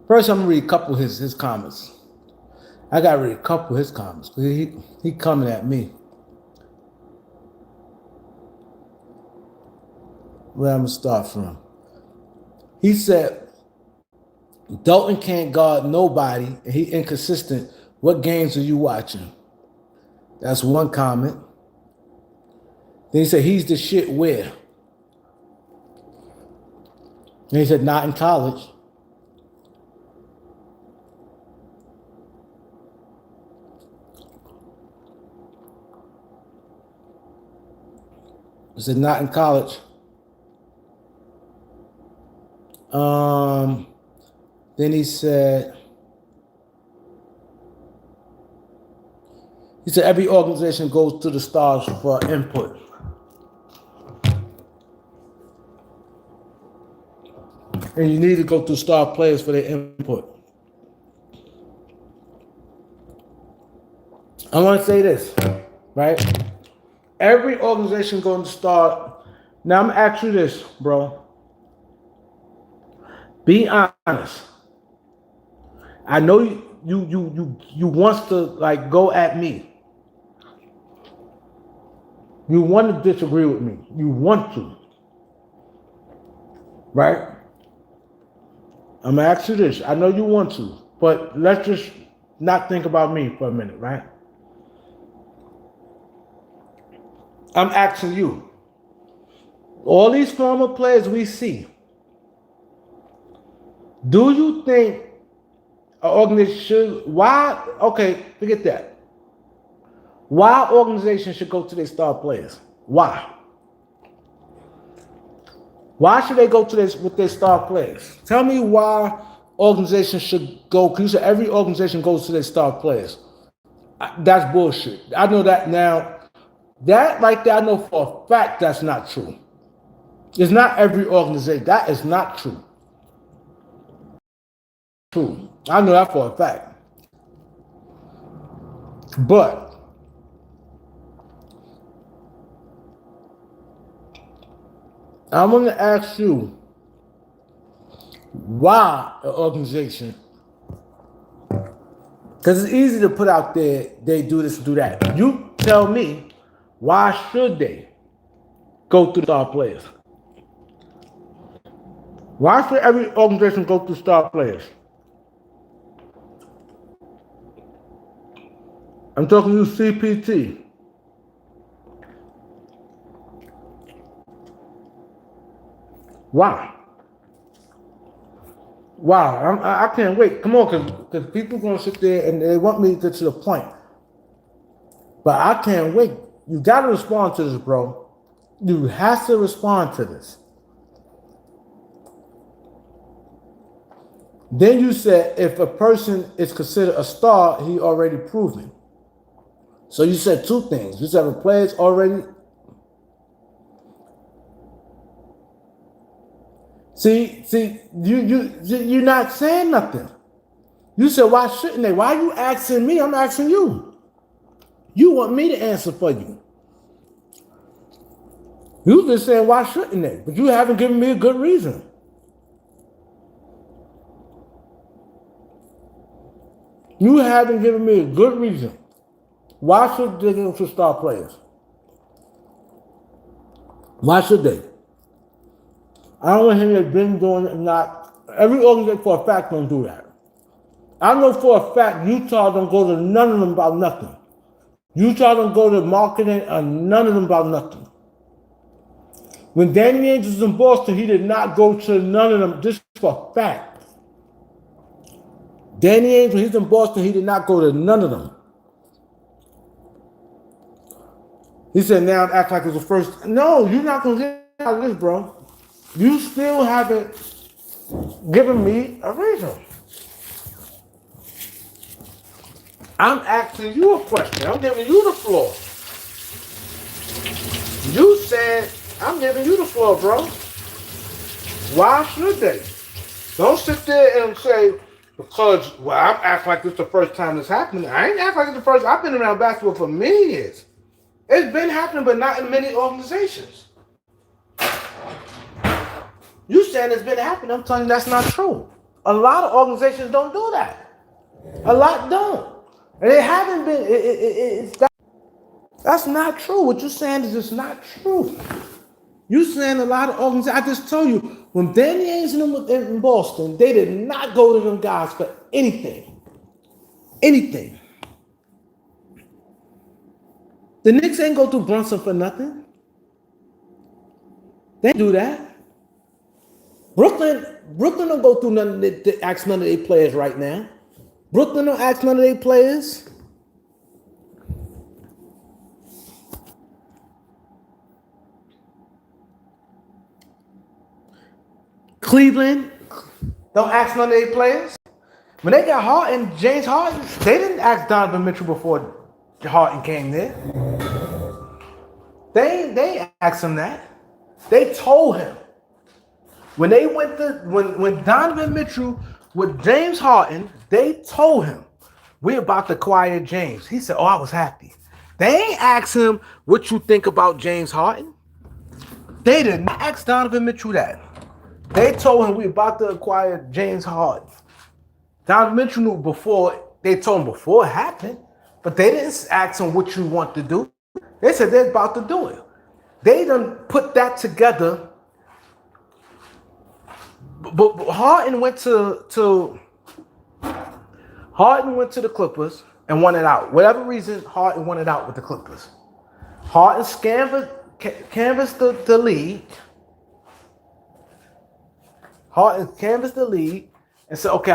first I'm going to read a couple of his comments. I got to read a couple of his comments because he coming at me. Where I'm going to start from. He said, Dalton can't guard nobody and he inconsistent. What games are you watching? That's one comment. Then he said, he's the shit where? And he said, not in college. He said, not in college. Then he said every organization goes to the stars for input. And you need to go to star players for their input. I want to say this, right? Every organization going to start. Now I'm going to ask you this, bro. Be honest. I know you wants to like go at me. You want to disagree with me. You want to, right? I'm gonna ask you this. I know you want to, but let's just not think about me for a minute, right? I'm asking you. All these former players we see, do you think an organization should, why, okay, forget that. Why organizations should go to their star players? Why? Why should they go to this with their star players? Tell me why organizations should go, because you said every organization goes to their star players. That's bullshit. I know that now. That right there, I know for a fact that's not true. It's not every organization. That is not true. True. I know that for a fact. But I'm going to ask you why an organization, because it's easy to put out there, they do this, do that. You tell me, why should they go through star players? Why should every organization go through star players? I'm talking to you CPT. Why? Wow, I can't wait. Come on, because people going to sit there and they want me to get to the point. But I can't wait. You got to respond to this, bro. You have to respond to this. Then you said if a person is considered a star, he already proven. So you said two things. You said a player's already. See, you're not saying nothing. You said why shouldn't they? Why are you asking me? I'm asking you. You want me to answer for you. You just saying why shouldn't they? But you haven't given me a good reason. You haven't given me a good reason. Why should they go to star players? Why should they? I don't want to hear they've been doing it. Not every organization for a fact don't do that. I know for a fact Utah don't go to none of them about nothing. Utah don't go to marketing and none of them about nothing. When Danny Ainge was in Boston, he did not go to none of them, just for a fact. Danny Ainge, when he's in Boston, he did not go to none of them. He said, now I'm acting like it was the first. No, you're not going to get out of this, bro. You still haven't given me a reason. I'm asking you a question. I'm giving you the floor. You said, I'm giving you the floor, bro. Why should they? Don't sit there and say, because, well, I'm acting like this is the first time this happening. I ain't acting like it's the first. I've been around basketball for many years. It's been happening, but not in many organizations. You saying it's been happening, I'm telling you that's not true. A lot of organizations don't do that. A lot don't. And it haven't been, that's not true. What you're saying is just not true. You saying a lot of organizations, I just told you, when Danny Ainge in Boston, they did not go to them guys for anything. Anything. The Knicks ain't go to Brunson for nothing. They do that. Brooklyn don't go through none of the, ask none of their players right now. Brooklyn don't ask none of their players. Cleveland don't ask none of their players. When they got Harden, James Harden, they didn't ask Donovan Mitchell before Harden came there. They asked him that. They told him. When they went to when Donovan Mitchell with James Harden, they told him, we're about to acquire James. He said, oh, I was happy. They ain't asked him what you think about James Harden. They did not ask Donovan Mitchell that. They told him we're about to acquire James Harden. Donovan Mitchell knew before, they told him before it happened, but they didn't ask him what you want to do. They said they're about to do it. They done put that together. But Harden went to the Clippers and won it out. Whatever reason, Harden won it out with the Clippers. Harden canvassed the league. Harden canvassed the league and said, okay,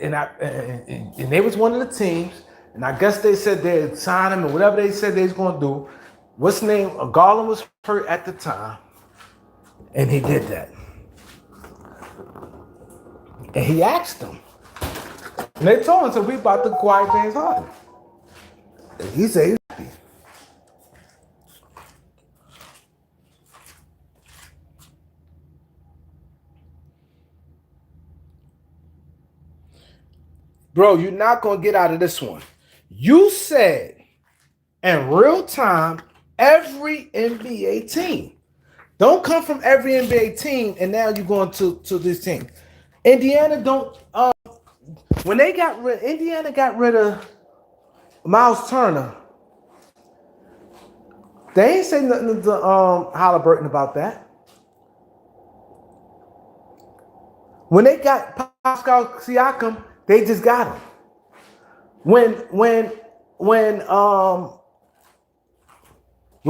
and they was one of the teams, and I guess they said they'd sign him or whatever they said they was going to do. What's his name? Garland was hurt at the time, and he did that. And he asked them. And they told him, so we about to acquire James Harden. And he said he's happy. Bro, you're not going to get out of this one. You said in real time, every NBA team. Don't come from every NBA team and now you're going to this team. Indiana don't... when Indiana got rid of Miles Turner, they ain't say nothing to Halliburton about that. When they got Pascal Siakam, they just got him. When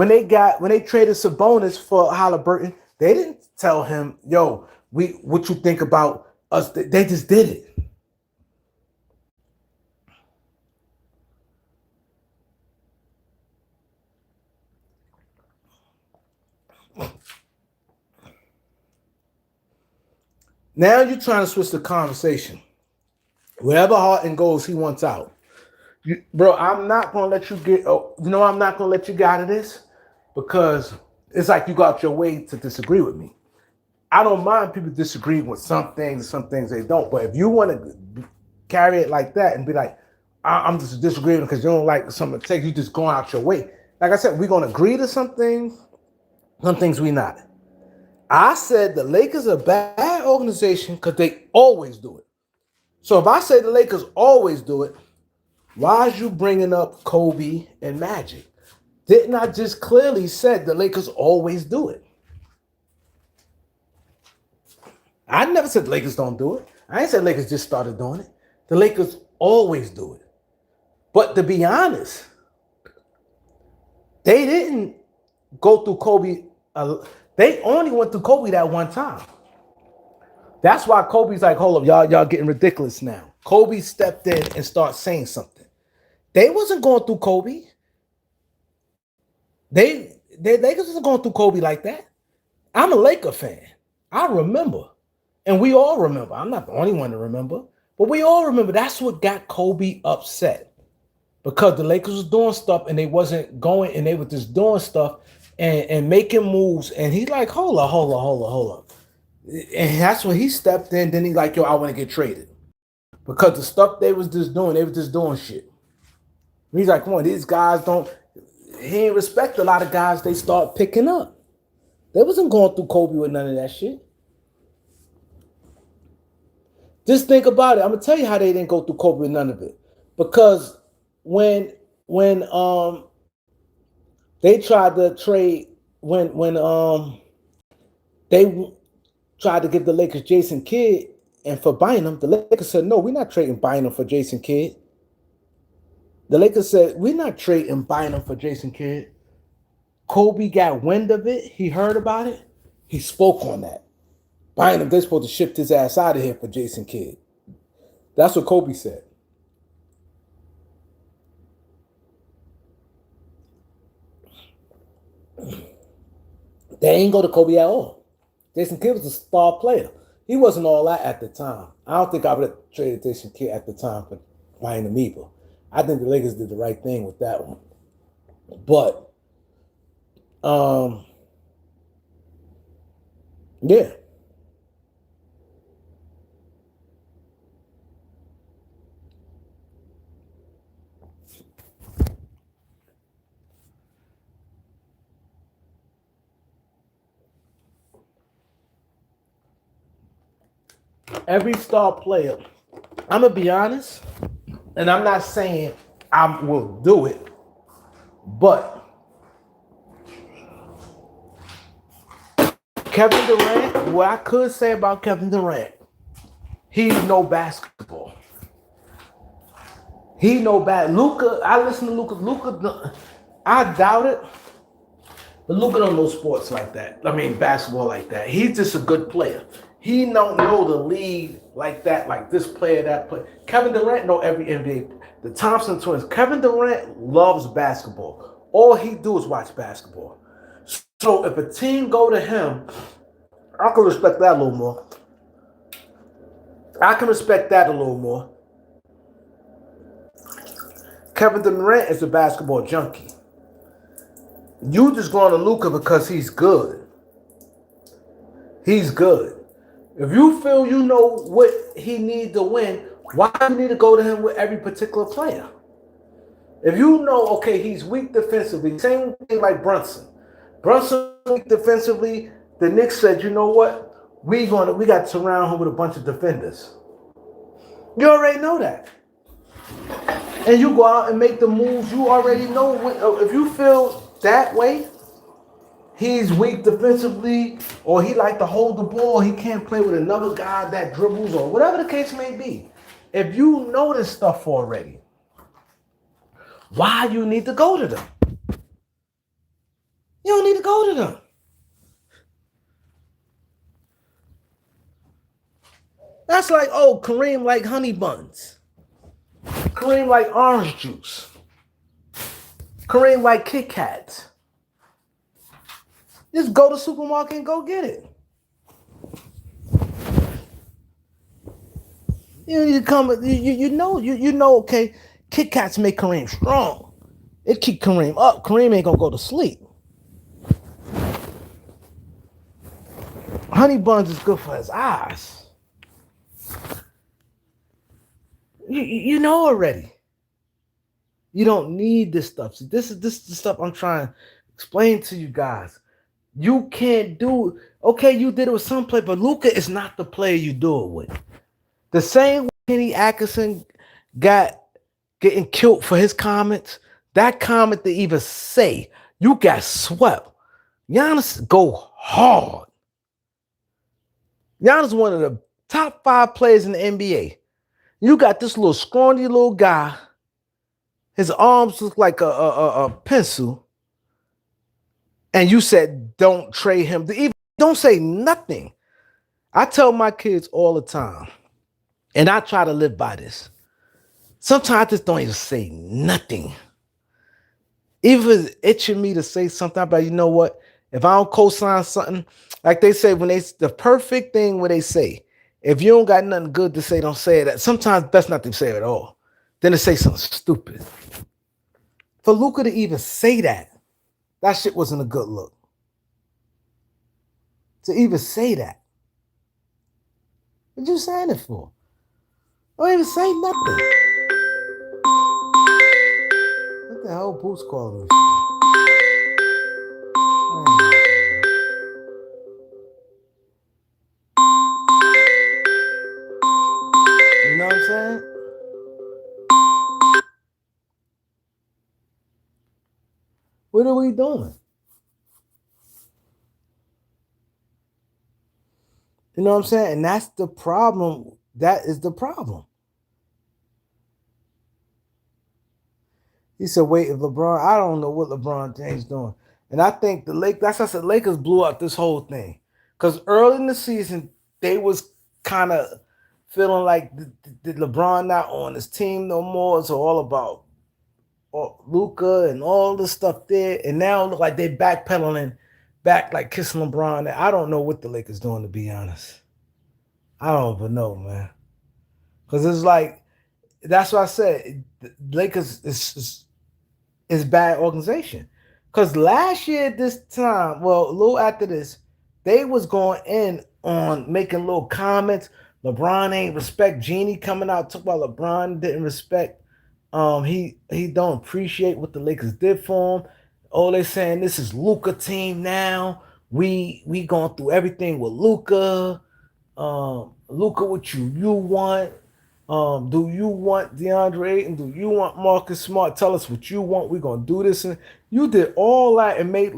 they traded Sabonis for Halliburton, they didn't tell him, "Yo, what you think about us?" They just did it. Now you're trying to switch the conversation. Wherever Harden goes, he wants out. Bro, I'm not gonna let you get. I'm not gonna let you get out of this because it's like you got your way to disagree with me. I don't mind people disagreeing with some things they don't. But if you want to carry it like that and be like, I'm just disagreeing because you don't like some mistakes, you just going out your way. Like I said, we're gonna agree to some things we not. I said the Lakers are a bad organization because they always do it. So if I say the Lakers always do it, why is you bringing up Kobe and Magic? Didn't I just clearly said the Lakers always do it? I never said the Lakers don't do it. I ain't said Lakers just started doing it. The Lakers always do it. But to be honest, they didn't go through Kobe. They only went through Kobe that one time. That's why Kobe's like, hold up, y'all getting ridiculous now. Kobe stepped in and started saying something. They wasn't going through Kobe. They Lakers wasn't going through Kobe like that. I'm a Laker fan. I remember. And we all remember. I'm not the only one to remember. But we all remember that's what got Kobe upset. Because the Lakers was doing stuff and they wasn't going and they were just doing stuff and making moves. And he's like, hold up. And that's when he stepped in. Then he's like, yo, I want to get traded. Because the stuff they were just doing shit. He's like, come on, these guys he ain't respect a lot of guys they start picking up. They wasn't going through Kobe with none of that shit. Just think about it. I'm gonna tell you how they didn't go through Kobe with none of it. Because when they tried to trade, when they tried to give the Lakers Jason Kidd and for Bynum, the Lakers said, no, we're not trading Bynum for Jason Kidd. The Lakers said, we're not trading Bynum for Jason Kidd. Kobe got wind of it. He heard about it. He spoke on that. Bynum, they're supposed to ship his ass out of here for Jason Kidd. That's what Kobe said. They ain't go to Kobe at all. Jason Kidd was a star player. He wasn't all that at the time. I don't think I would have traded Jason Kidd at the time for Bynum either. I think the Lakers did the right thing with that one. But, yeah. Every star player I'm gonna be honest, and I'm not saying I will do it, but Kevin Durant, what I could say about Kevin Durant, he know basketball. He know bad. Luca, I listen to Luca. Luca, I doubt it, but Luca don't know sports like that. I mean, basketball like that. He's just a good player. He don't know the league like that, like this player, that player. Kevin Durant know every NBA. The Thompson twins. Kevin Durant loves basketball. All he do is watch basketball. So if a team go to him, I can respect that a little more. I can respect that a little more. Kevin Durant is a basketball junkie. You just going to Luca because he's good. He's good. If you feel you know what he needs to win, why do you need to go to him with every particular player? If you know, okay, he's weak defensively, same thing like Brunson. Brunson weak defensively. The Knicks said, you know what? We got to surround him with a bunch of defenders. You already know that. And you go out and make the moves. You already know if you feel that way, he's weak defensively, or he like to hold the ball, he can't play with another guy that dribbles, or whatever the case may be. If you know this stuff already, why you need to go to them? You don't need to go to them. That's like, oh, Kareem like honey buns. Kareem like orange juice. Kareem like Kit Kats. Just go to the supermarket and go get it. You need to come. You know. Okay, Kit Kats make Kareem strong. It keep Kareem up. Kareem ain't gonna go to sleep. Honey buns is good for his eyes. You know already. You don't need this stuff. See, this is the stuff I'm trying to explain to you guys. You can't do. Okay, you did it with some play, but Luka is not the player you do it with. The same way Kenny Atkinson got getting killed for his comments. That comment to even say you got swept. Giannis go hard. Giannis one of the top 5 players in the NBA. You got this little scrawny little guy. His arms look like a pencil. And you said, don't trade him. Even don't say nothing. I tell my kids all the time, and I try to live by this. Sometimes I just don't even say nothing. Even if it's itching me to say something, but you know what? If I don't co-sign something, like they say, the perfect thing when they say, if you don't got nothing good to say, don't say it. Sometimes best not to say it at all. Then to say something stupid. For Luka to even say that shit wasn't a good look. To even say that. What you saying it for? Don't even say nothing. What the hell Boots calling me? You know what I'm saying? What are we doing? You know what I'm saying? And that's the problem. That is the problem. He said, wait, if LeBron, I don't know what LeBron James doing. And I think that's why I said Lakers blew up this whole thing. Because early in the season, they was kind of feeling like did LeBron not on his team no more? It's all about Luka and all this stuff there. And now it look like they backpedaling back like kissing LeBron. I don't know what the Lakers doing, to be honest. I don't even know, man. Because it's like, that's what I said. The Lakers is bad organization. Because last year this time, well, a little after this, they was going in on making little comments. LeBron ain't respect Genie coming out. Talk about LeBron didn't respect. He don't appreciate what the Lakers did for him. Oh, they saying this is Luka team now. We going through everything with Luka. Luka, what you want? Do you want DeAndre Ayton? Do you want Marcus Smart? Tell us what you want. We're gonna do this. And you did all that and made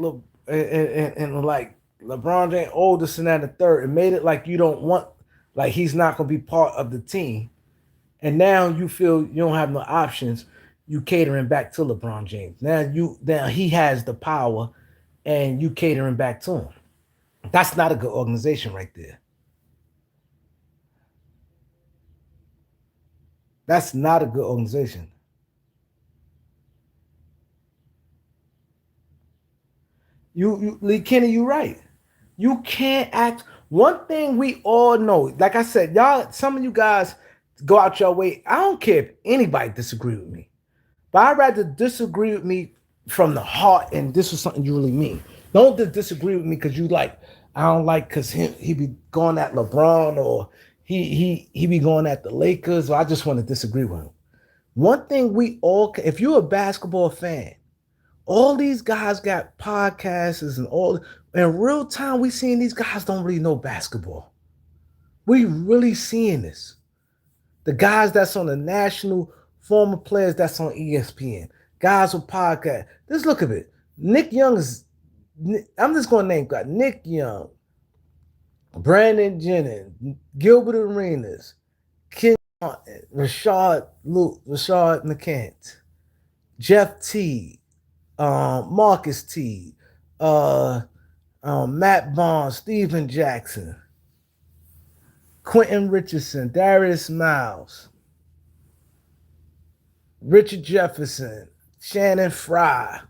and like LeBron James oldest and that the third, and made it like you don't want, like he's not gonna be part of the team. And now you feel you don't have no options. You catering back to LeBron James. Now he has the power, and you catering back to him. That's not a good organization right there. That's not a good organization. Lee Kenny, you right. You can't act. One thing we all know, like I said, y'all, some of you guys go out your way. I don't care if anybody disagree with me, but I'd rather disagree with me from the heart, and this is something you really mean. Don't just disagree with me because you like. I don't like because he be going at LeBron, or he be going at the Lakers, or I just want to disagree with him. One thing we all, if you're a basketball fan, all these guys got podcasts and all. In real time, we seeing these guys don't really know basketball. We really seeing this. The guys that's on the national, former players that's on ESPN, guys with podcasts. Just look at it. Nick Young is. I'm just going to name God. Nick Young, Brandon Jennings, Gilbert Arenas, Ken Martin, Rashad McCants, Jeff T, Marcus T, uh, Matt Barnes, Steven Jackson, Quentin Richardson, Darius Miles, Richard Jefferson, Shannon Fry,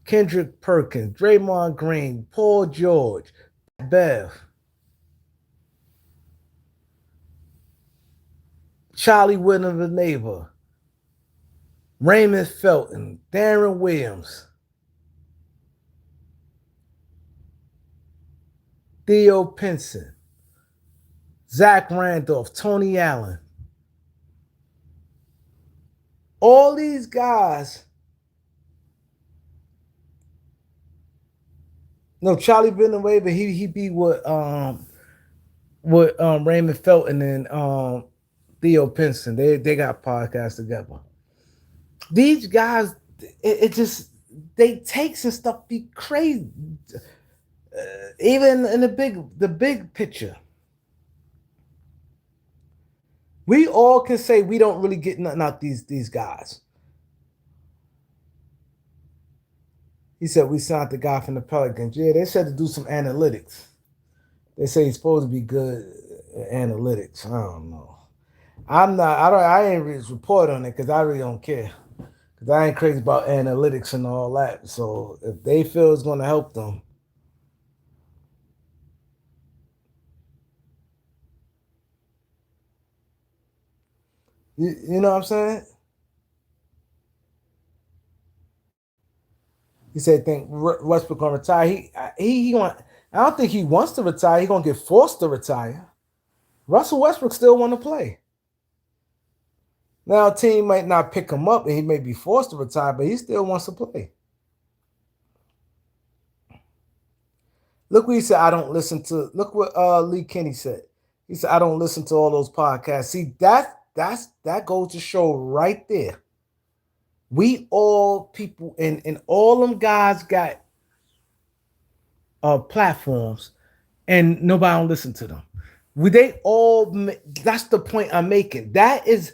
Kendrick Perkins, Draymond Green, Paul George, Bev, Charlie Williams, the neighbor, Raymond Felton, Darren Williams, Theo Pinson, Zach Randolph, Tony Allen. All these guys. No, Charlie Villanueva, he be with Raymond Felton and Theo Pinson. They got podcasts together. These guys, it just they take some stuff be crazy. Even in the big picture. We all can say we don't really get nothing out these guys. He said we signed the guy from the Pelicans. Yeah, they said to do some analytics. They say he's supposed to be good at analytics. I don't know. I'm not. I don't. I ain't really report on it because I really don't care. Because I ain't crazy about analytics and all that. So if they feel it's going to help them, you know what I'm saying? He said, "Think Westbrook gonna retire? He going. I don't think he wants to retire. He gonna get forced to retire. Russell Westbrook still want to play. Now, a team might not pick him up, and he may be forced to retire, but he still wants to play. Look what he said. I don't listen to. Look what Lee Kenny said. He said, I don't listen to all those podcasts. See, that goes to show right there. We all people and all them guys got platforms, and nobody don't listen to them. They all. That's the point I'm making. That is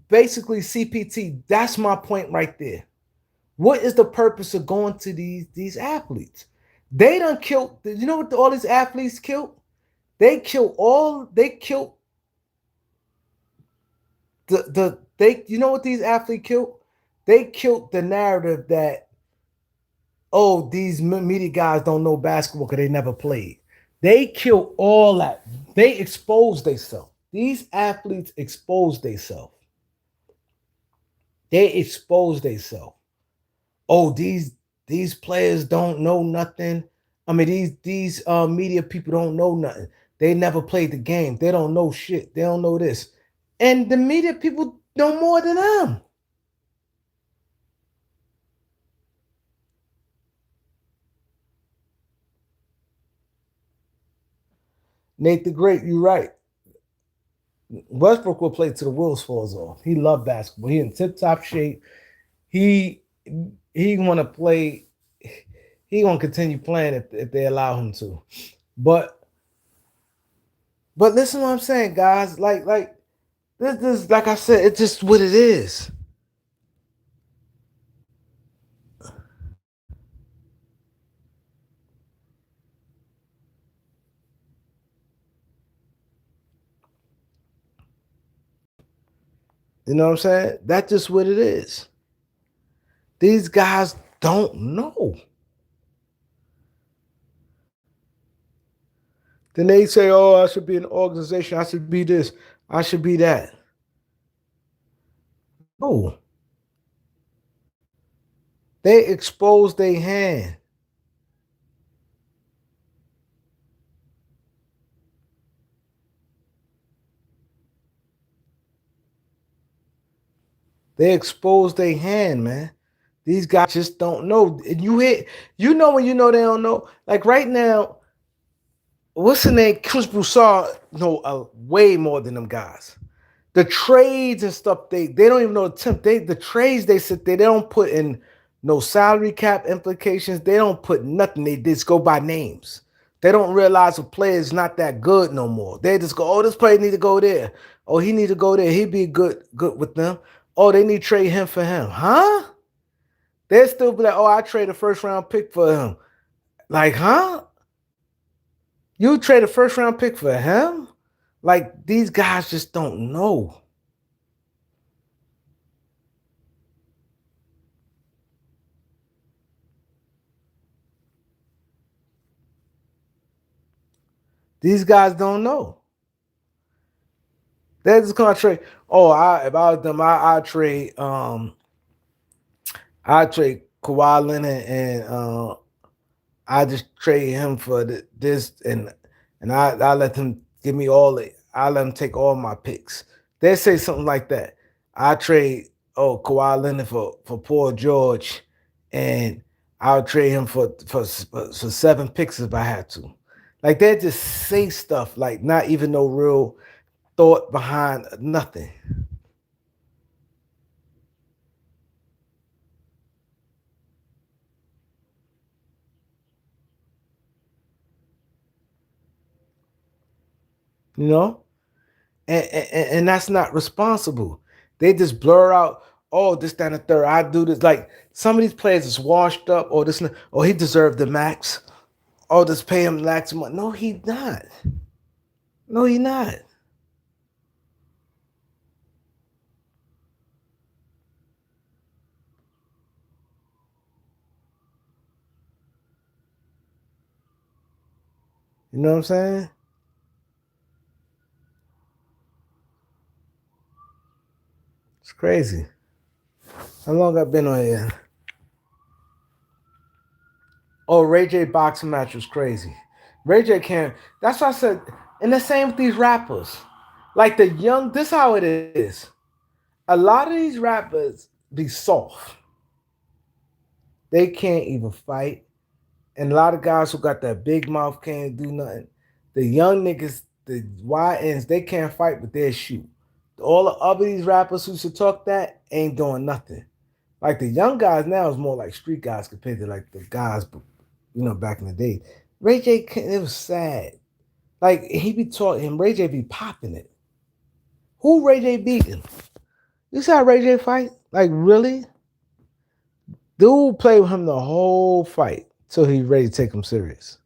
basically CPT. That's my point right there. What is the purpose of going to these athletes? They done killed. You know what all these athletes killed? They killed all. They killed they. You know what these athletes killed? They killed the narrative that, oh, these media guys don't know basketball because they never played. They killed all that. They exposed themselves. These athletes exposed themselves. They exposed themselves. Oh, these players don't know nothing. I mean, these media people don't know nothing. They never played the game. They don't know shit. They don't know this. And the media people know more than them. Nate the Great, you're right. Westbrook will play till the wheels falls off. He loved basketball. He in tip top shape. He he want to play. He gonna continue playing if they allow him to. But listen to what I'm saying, guys. Like this like I said, it's just what it is. You know what I'm saying? That's just what it is. These guys don't know. Then they say, "Oh, I should be an organization. I should be this. I should be that." No, they expose their hand. They expose their hand, man. These guys just don't know. And you know when you know they don't know. Like right now, what's the name? Chris Broussard know way more than them guys. The trades and stuff, they don't even know the temp. The trades they sit there, they don't put in no salary cap implications. They don't put nothing. They just go by names. They don't realize a player is not that good no more. They just go, oh, this player need to go there. Oh, he need to go there. He'd be good with them. Oh, they need to trade him for him. Huh? They'll still be like, oh, I trade a first round pick for him. Like, huh? You trade a first round pick for him? Like, these guys just don't know. These guys don't know. They're just gonna trade. Oh, if I was them, I trade Kawhi Leonard and I just trade him for this and I let them give me all it. I let them take all my picks. They say something like that. I trade Kawhi Leonard for Paul George, and I'll trade him for 7 picks if I had to. Like they just say stuff like not even no real thought behind nothing. You know, and that's not responsible. They just blur out, oh, this, that, and the third. I do this. Like some of these players is washed up, or this, or he deserved the max. Oh, just pay him max money. No, he not. No, he not. You know what I'm saying? It's crazy. How long I've been on here? Oh, Ray J boxing match was crazy. Ray J can't. That's why I said. And the same with these rappers. Like the young. This how it is. A lot of these rappers be soft. They can't even fight. And a lot of guys who got that big mouth can't do nothing. The young niggas, the YNs, they can't fight, but they'll shoot. All the other these rappers who should talk that ain't doing nothing. Like the young guys now is more like street guys compared to like the guys, back in the day. Ray J, it was sad. Like he be talking, him Ray J be popping it. Who Ray J beating? You saw Ray J fight? Like really? Dude played with him the whole fight till he ready to take him serious.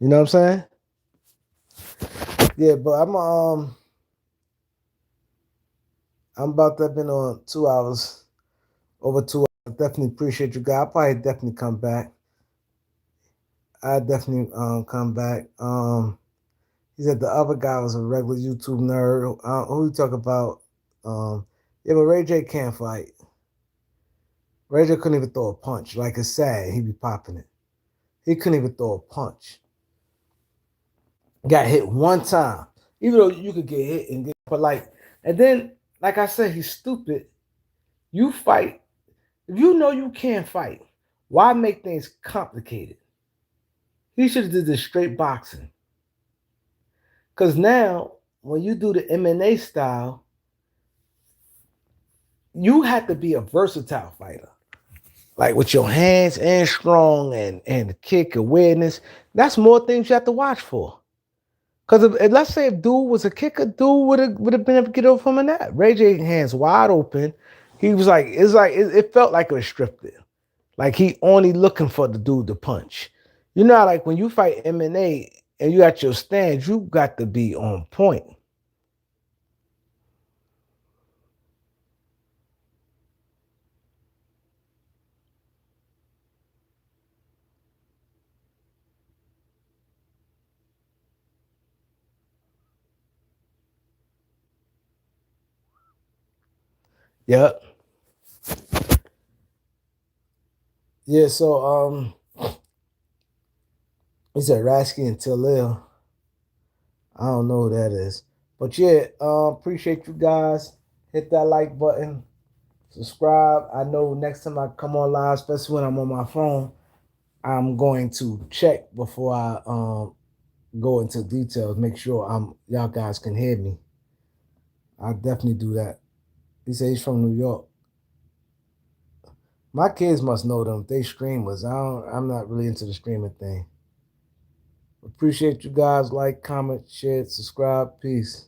You know what I'm saying? Yeah, but I'm about to have been on 2 hours, over 2 hours. Definitely appreciate you guys. I'll probably definitely come back. I definitely come back. He said the other guy was a regular YouTube nerd. Who you talk about? Yeah, but Ray J can't fight. Ray J couldn't even throw a punch. Like it's sad. He be popping it. He couldn't even throw a punch. Got hit one time. Even though you could get hit and get, but like, and then like I said, he's stupid. You fight if you know you can't fight. Why make things complicated? He should have did this straight boxing. Cause now when you do the MMA style, you have to be a versatile fighter. Like with your hands and strong and kick awareness. That's more things you have to watch for. Because if, let's say if dude was a kicker, dude would have been able to get over from a net. Ray J hands wide open. He was like, it felt like it was scripted. Like he only looking for the dude to punch. You know, like when you fight MMA and you got your stance, you got to be on point. Yep. Yeah. So he said Rasky and Talil. I don't know who that is, but yeah. Appreciate you guys. Hit that like button. Subscribe. I know next time I come on live, especially when I'm on my phone, I'm going to check before I go into details. Make sure y'all guys can hear me. I'll definitely do that. He said he's from New York. My kids must know them. They streamers. I'm not really into the streaming thing. Appreciate you guys. Like, comment, share, subscribe. Peace.